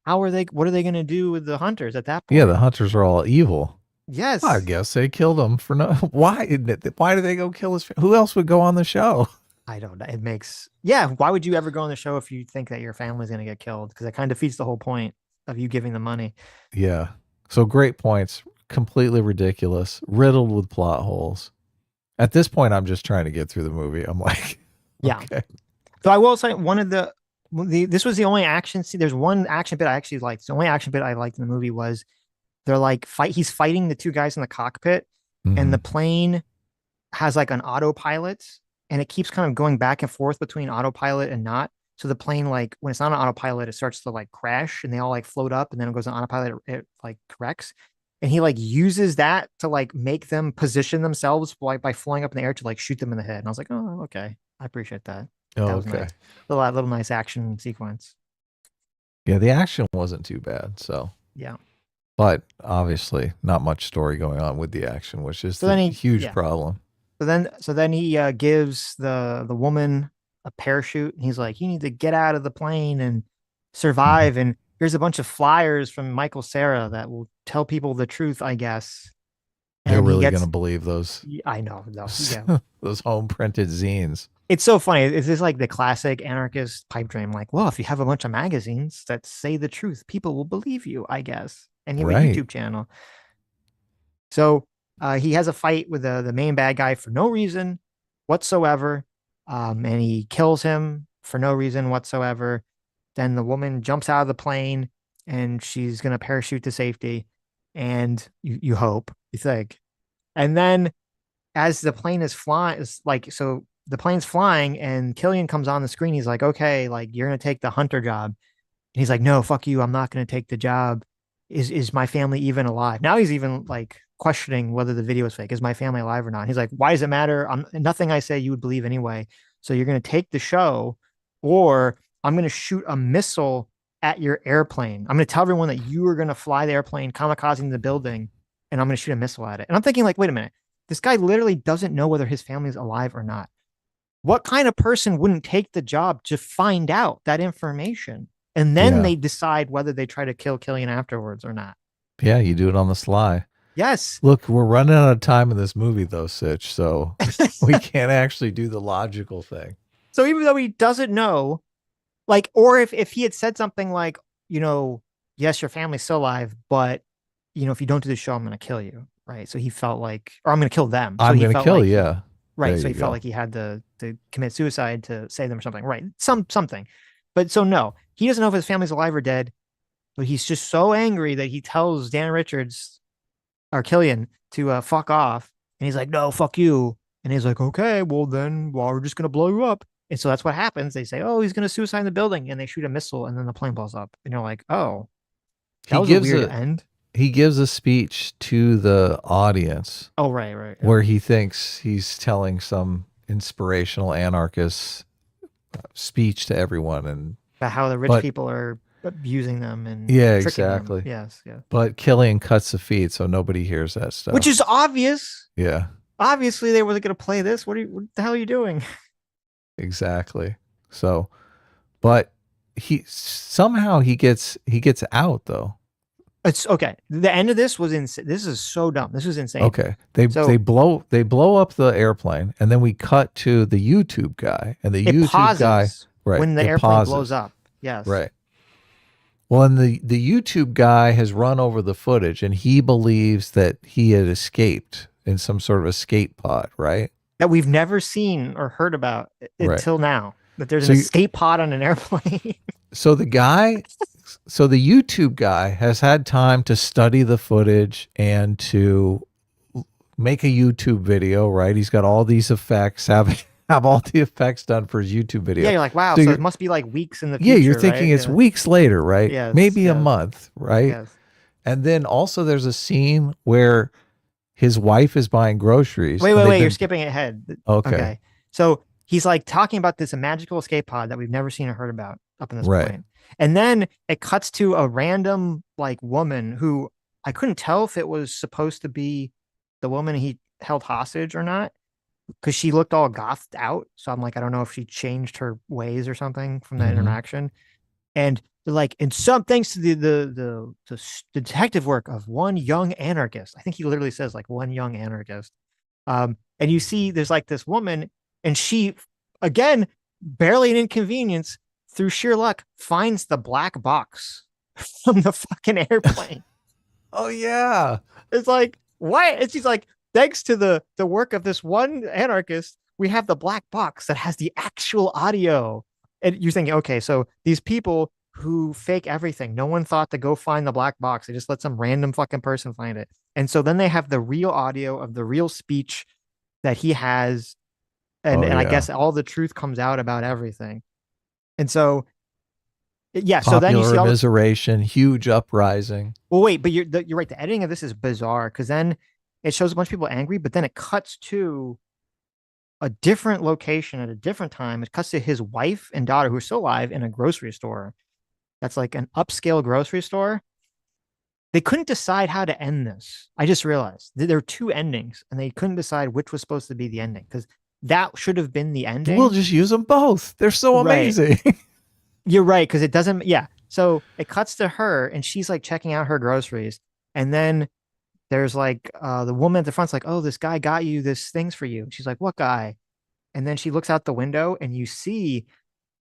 What are they going to do with the hunters at that Yeah, the point? hunters are all evil. I Yes. guess they killed him for no. Why? Why did they go kill his? Who else would go on the show? I don't know. It makes, yeah. Why would you ever go on the show if you think that your family's going to get killed? Because it kind of defeats the whole point of you giving the money. Yeah. So great points. Completely ridiculous. Riddled with plot holes. At this point, I'm just trying to get through the movie. I'm like, Yeah. okay. So I will say one of this was the only action scene. There's one action bit I actually liked. The only action bit I liked in the movie was they're like he's fighting the two guys in the cockpit and Hmm. the plane has like an autopilot and it keeps kind of going back and forth between autopilot and not. So the plane, like when it's not on autopilot, it starts to like crash and they all like float up and then it goes on autopilot, it like corrects. And he like uses that to like make them position themselves like by flying up in the air to like shoot them in the head. And I was like, oh, okay. I appreciate that. That was Okay. nice. Little nice action sequence. Yeah, the action wasn't too bad. So, Yeah. but obviously, not much story going on with the action, which is So the then huge problem. so then he gives the woman a parachute, and he's like, "You need to get out of the plane and Mhm. survive." And here's a bunch of flyers from Michael Sarah that will tell people the truth, I guess. They're And he really going to gets, believe those I know, no, yeah. those home printed zines. It's so funny. It's just like the classic anarchist pipe dream. Like, well, if you have a bunch of magazines that say the truth, people will believe you, I guess. And you have a Right. YouTube channel. So he has a fight with the main bad guy for no reason whatsoever. And he kills him for no reason whatsoever. Then the woman jumps out of the plane and she's going to parachute to safety. And you hope, you think. And then as the plane is flying, it's like, so the plane's flying and Killian comes on the screen. He's like, okay, like you're going to take the hunter job. And he's like, no, fuck you. I'm not going to take the job. Is my family even alive? Now he's even like questioning whether the video is fake. Is my family alive or not? He's like, why does it matter? Nothing I say you would believe anyway. So you're going to take the show, or I'm going to shoot a missile at your airplane. I'm going to tell everyone that you are going to fly the airplane, kamikazing the building, and I'm going to shoot a missile at it. And I'm thinking, like, wait a minute. This guy literally doesn't know whether his family is alive or not. What kind of person wouldn't take the job to find out that information? And then Yeah. they decide whether they try to kill Killian afterwards or not. Yeah, you do it on the sly. Yes. Look, we're running out of time in this movie, though, Sitch. So we can't actually do the logical thing. So even though he doesn't know, like, or if he had said something like, you know, yes, your family's still alive, but if you don't do the show, I'm gonna kill you. Right. So he felt like, or I'm gonna kill them. So I'm he gonna felt kill like you. he, Yeah, right. there So you he felt go. like he had to commit suicide to save them or something. Right. Something. But so no, he doesn't know if his family's alive or dead, but he's just so angry that he tells Dan Richards or Killian to fuck off. And he's like, no, fuck you. And he's like, okay, well, we're just gonna blow you up. And so that's what happens. They say, oh, he's gonna suicide in the building, and they shoot a missile, and then the plane blows up. And you're like, oh, that He was a gives weird a end. he gives a speech to the audience Oh, right, right, yeah. where he thinks he's telling some inspirational anarchist speech to everyone, and About how the rich but people are abusing them and yeah, tricking them. exactly. Yes, yeah. But Killian cuts the feed, so nobody hears that Which stuff. is obvious. Yeah, Obviously, they wasn't gonna play this. What the hell are you doing? exactly. So, but he somehow he gets out though. It's okay. The end of this was insane. This is so dumb. This was insane. Okay. They So blow up the airplane, and then we cut to the YouTube guy, and the it YouTube guy, pauses right, when the it airplane blows pauses. up. Yes. Right. Well, and the YouTube guy has run over the footage, and he believes that he had escaped in some sort of escape pod, right? That we've never seen or heard about Right. until now. That there's an So escape pod on an airplane. so the guy so the YouTube guy has had time to study the footage and to make a YouTube video, right? He's got all these effects, have all the effects done for his YouTube Yeah, video. you're like, wow, So so it you're must be like weeks in the yeah, you're future, thinking right? it's Yeah. weeks later, right? Yes, Maybe a yes, month, right? yes. And then also there's a scene where his wife is buying groceries Wait, and wait, they've wait. You're been skipping ahead. okay, Okay. So he's like talking about this magical escape pod that we've never seen or heard about up in this right. point. And then it cuts to a random like woman who I couldn't tell if it was supposed to be the woman he held hostage or not because she looked all gothed out. So I'm like, I don't know if she changed her ways or something from that Hmm. interaction. And they're like, and some thanks to the detective work of one young anarchist. I think he literally says like one young anarchist. And you see there's like this woman, and she again, barely an inconvenience, through sheer luck, finds the black box from the fucking airplane. Oh yeah. It's like, why? And she's like, thanks to the work of this one anarchist, we have the black box that has the actual audio. And you're thinking, okay, so these people who fake everything, no one thought to go find the black box. They just let some random fucking person find it. And so then they have the real audio of the real speech that he has. And, Oh and I yeah. guess all the truth comes out about everything. And so, yeah, so then you Popular see all the, immiseration, huge uprising. well, wait, but you're right. The editing of this is bizarre because then it shows a bunch of people angry, but then it cuts to a different location at a different time. It cuts to his wife and daughter who are still alive in a grocery store. That's like an upscale grocery store. They couldn't decide how to end this. I just realized there are two endings, and they couldn't decide which was supposed to be the ending because that should have been the We'll ending. just use them both. They're so Right. amazing. You're right, because it doesn't, yeah. So it cuts to her and she's like checking out her groceries. And then there's like the woman at the front's like, oh, this guy got you this things for you. She's like, what guy? And then she looks out the window and you see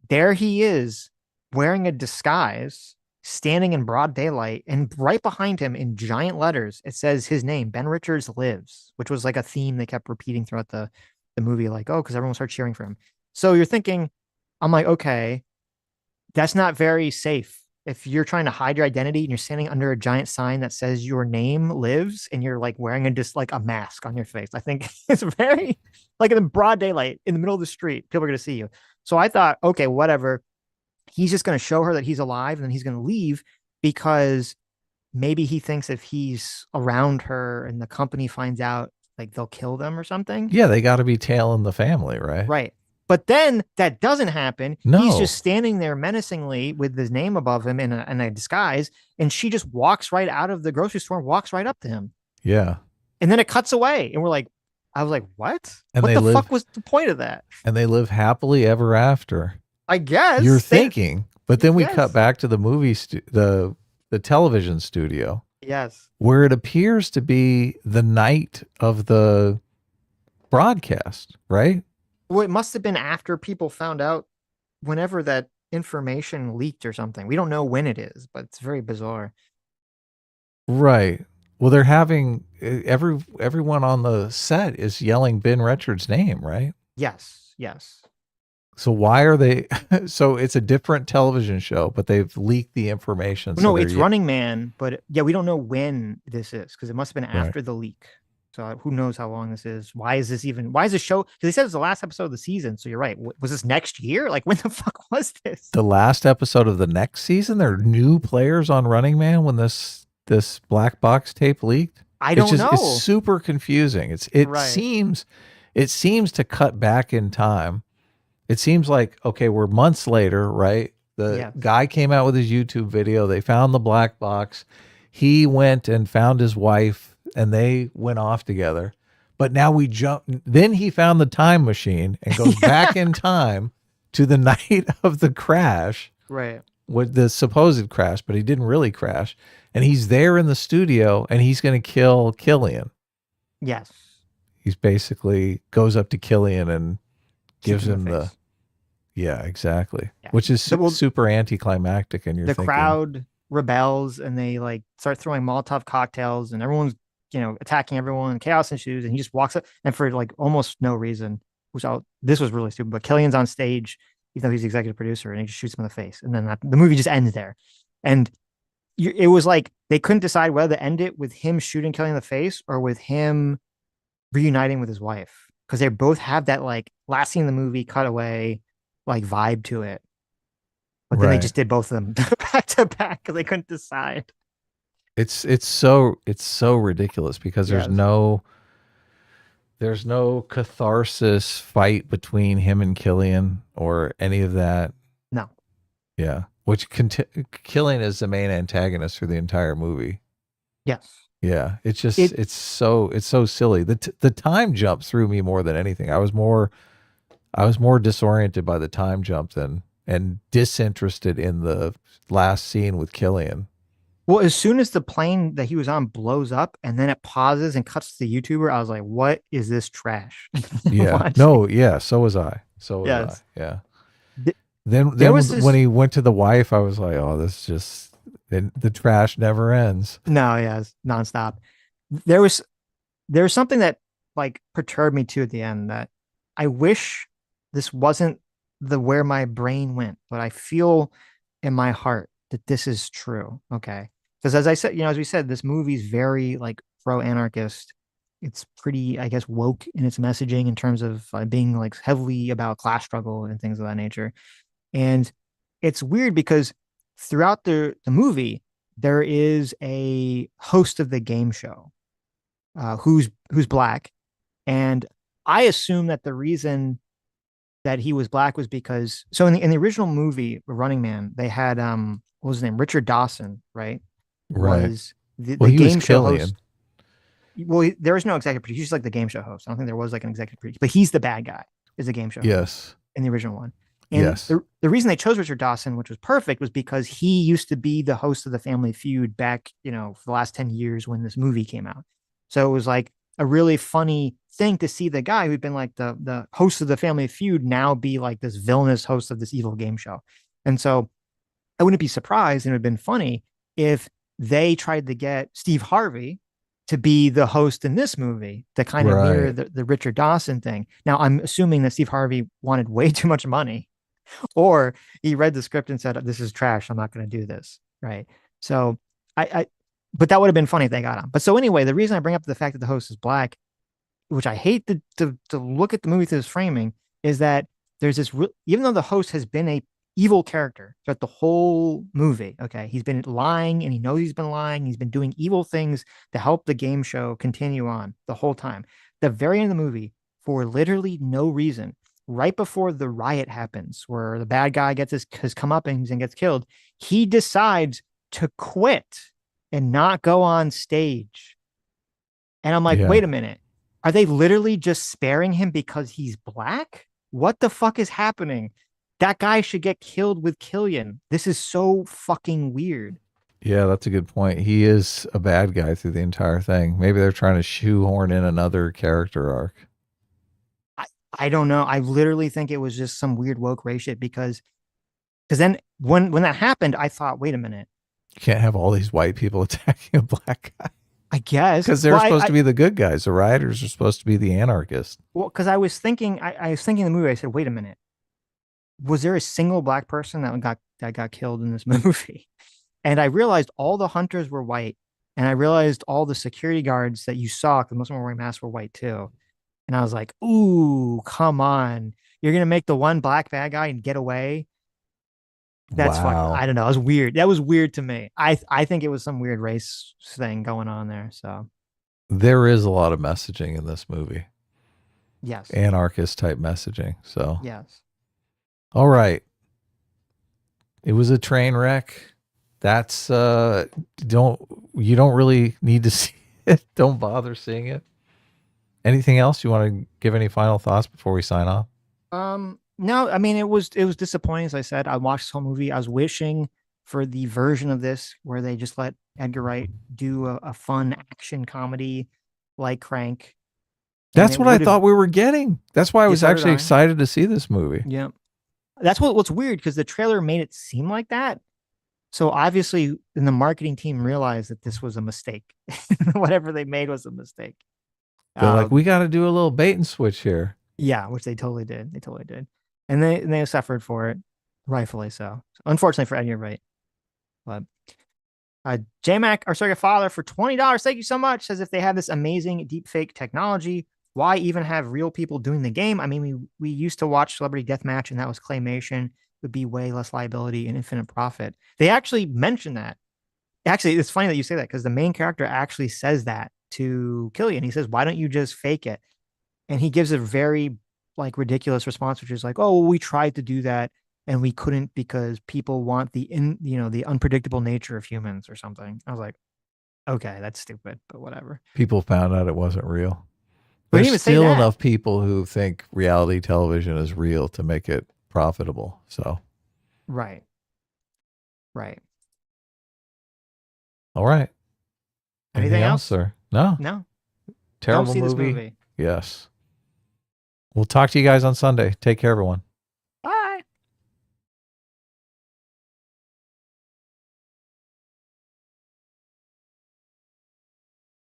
there he is wearing a disguise, standing in broad daylight. And right behind him in giant letters, it says his name, Ben Richards Lives, which was like a theme they kept repeating throughout the movie, like, oh, because everyone started cheering for him. So you're thinking, I'm like, okay, that's not very safe. If you're trying to hide your identity and you're standing under a giant sign that says your name lives and you're like wearing just like a mask on your face, I think it's very like in broad daylight in the middle of the street, people are going to see you. So I thought, okay, whatever. He's just going to show her that he's alive and then he's going to leave because maybe he thinks if he's around her and the company finds out, like they'll kill them or something. Yeah, they got to be tailing the family, right? Right. But then that doesn't happen. He's just No. standing there menacingly with his name above him in a disguise. And she just walks right out of the grocery store and walks right up to him. Yeah. And then it cuts away. And we're like, I was like, what? And What they the live fuck was the point of that? and they live happily ever after. I You're guess. thinking, but then we cut Yes. back to the movie the television studio, Yes. where it appears to be the night of the broadcast, right? Well, it must have been after people found out whenever that information leaked or something. We don't know when it is, but it's very bizarre. Right. Well, they're having everyone on the set is yelling Ben Richards' name, right? Yes, yes. So why are they? So it's a different television show, but they've leaked the information. So No, they're it's Running Man, but yeah, we don't know when this is because it must have been right. after the leak. So who knows how long this is? Why is this even? Why is this show? Because they said it's the last episode of the season. So you're right. Was this next year? Like when the fuck was this? The last episode of the next season, there are new players on Running Man when this black box tape leaked. I don't It's know. super confusing. Right. It seems to cut back in time. It seems like, okay, we're months later, right? The Yes. guy came out with his YouTube video. They found the black box. He went and found his wife and they went off together. But now we jump. Then he found the time machine and goes back in time to the night of the crash, Right. with the supposed crash, but he didn't really crash. And he's there in the studio and he's going to kill Killian. Yes. He's basically goes up to Killian and Shoots gives him in him the the, face. yeah, exactly. Yeah. Which is Well, super anticlimactic. And you're the thinking, crowd rebels and they like start throwing Molotov cocktails and everyone's attacking everyone, chaos ensues, and he just walks up and for like almost no reason, this was really stupid. But Killian's on stage, even though he's the executive producer, and he just shoots him in the face, and then the movie just ends there. And it was like they couldn't decide whether to end it with him shooting Killian in the face or with him reuniting with his wife because they both have that like last scene in the movie cutaway like vibe to it. But then they right. just did both of them back to back because they couldn't decide. It's so ridiculous because Yes. there's no catharsis fight between him and Killian or any of that. No. Yeah. Killian is the main antagonist for the entire movie. Yes. Yeah, it's just It it's so silly. The time jump threw me more than anything. I was more disoriented by the time jump than and disinterested in the last scene with Killian. well, as soon as the plane that he was on blows up and then it pauses and cuts to the YouTuber, I was like, what is this trash? Yeah. Watching. No, yeah, so was I. So was I. Yes. Yeah. Th- Then There was when this he went to the wife, I was like, "Oh, this just the trash never ends." no, yes, nonstop. There was there's something that like perturbed me too at the end that I wish this wasn't the where my brain went, but I feel in my heart that this is true. Okay. Because as I said, as we said, this movie's very like pro anarchist. It's pretty, I guess, woke in its messaging in terms of being like heavily about class struggle and things of that nature. And it's weird because throughout the movie, there is a host of the game show who's black, and I assume that the reason that he was black was because so in the original movie Running Man, they had what was his name? Richard Dawson, right? Right. Was the, Well, the he was game show host. Killian. Well, there is no executive producer. He's just like the game show host. I don't think there was like an executive producer, but he's the bad guy, is the game show host Yes. in the original one. And Yes. the reason they chose Richard Dawson, which was perfect, was because he used to be the host of the Family Feud back, for the last 10 years when this movie came out. So it was like a really funny thing to see the guy who'd been like the host of the Family Feud now be like this villainous host of this evil game show. And so I wouldn't be surprised, and it would have been funny if they tried to get Steve Harvey to be the host in this movie to kind of mirror Right. the Richard Dawson thing. Now, I'm assuming that Steve Harvey wanted way too much money, or he read the script and said, "This is trash. I'm not going to do this." Right. So I, but that would have been funny if they got him. But so anyway, the reason I bring up the fact that the host is black, which I hate to look at the movie through this framing, is that there's this even though the host has been a evil character throughout the whole movie. Okay, he's been lying and he knows he's been lying. He's been doing evil things to help the game show continue on the whole time. The very end of the movie, for literally no reason, right before the riot happens, where the bad guy gets his comeuppance and gets killed, he decides to quit and not go on stage. And I'm like, Yeah. wait a minute. Are they literally just sparing him because he's black? What the fuck is happening? That guy should get killed with Killian. This is so fucking weird. Yeah, that's a good point. He is a bad guy through the entire thing. Maybe they're trying to shoehorn in another character arc. I, I don't know. I literally think it was just some weird woke race shit because then when that happened, I thought, wait a minute. You can't have all these white people attacking a black guy I guess. because they're supposed to be the good guys. The rioters are supposed to be the anarchists. Well, because I was thinking in the movie. I said, wait a minute. Was there a single black person that got killed in this movie? And I realized all the hunters were white, and I realized all the security guards that you saw, because most of them were wearing masks, were white too. And I was like, "Ooh, come on! You're gonna make the one black bad guy and get away? That's fuck. I Wow. don't know. It was weird. That was weird to me. I think it was some weird race thing going on there. So There is a lot of messaging in this movie, yes, anarchist type messaging. So, yes. all right. It was a train wreck. That's don't you don't really need to see it. Don't bother seeing it. Anything else you want to give any final thoughts before we sign off? No, I mean it was disappointing. As I said, I watched this whole movie. I was wishing for the version of this where they just let Edgar Wright do a fun action comedy like Crank, and That's it what I would have. thought we were getting. That's why I Yeah, was so did actually I. excited to see this movie. Yeah, that's what's weird because the trailer made it seem like that. So obviously, then the marketing team realized that this was a mistake. Whatever they made was a mistake. They're like, Um, we got to do a little bait and switch here. yeah, which they totally did. They totally did, and they suffered for it, rightfully so. Unfortunately for Edgar Wright, but JMac, our surrogate father, for $20. Thank you so much. Says if they have this amazing deep fake technology, why even have real people doing the game? I mean, we used to watch Celebrity Deathmatch, and that was claymation. It would be way less liability and infinite profit. They actually mentioned that. Actually, it's funny that you say that because the main character actually says that to Killian. He says, "Why don't you just fake it?" And he gives a very like ridiculous response, which is like, "Oh, well, we tried to do that and we couldn't because people want the unpredictable nature of humans or something." I was like, "Okay, that's stupid, but whatever." People found out it wasn't real. But he There's didn't even say still that. enough people who think reality television is real to make it profitable. So, Right, right. all right. Anything Anything else, else? sir? No. No. Don't Terrible see this movie. movie. Yes. We'll talk to you guys on Sunday. Take care, everyone.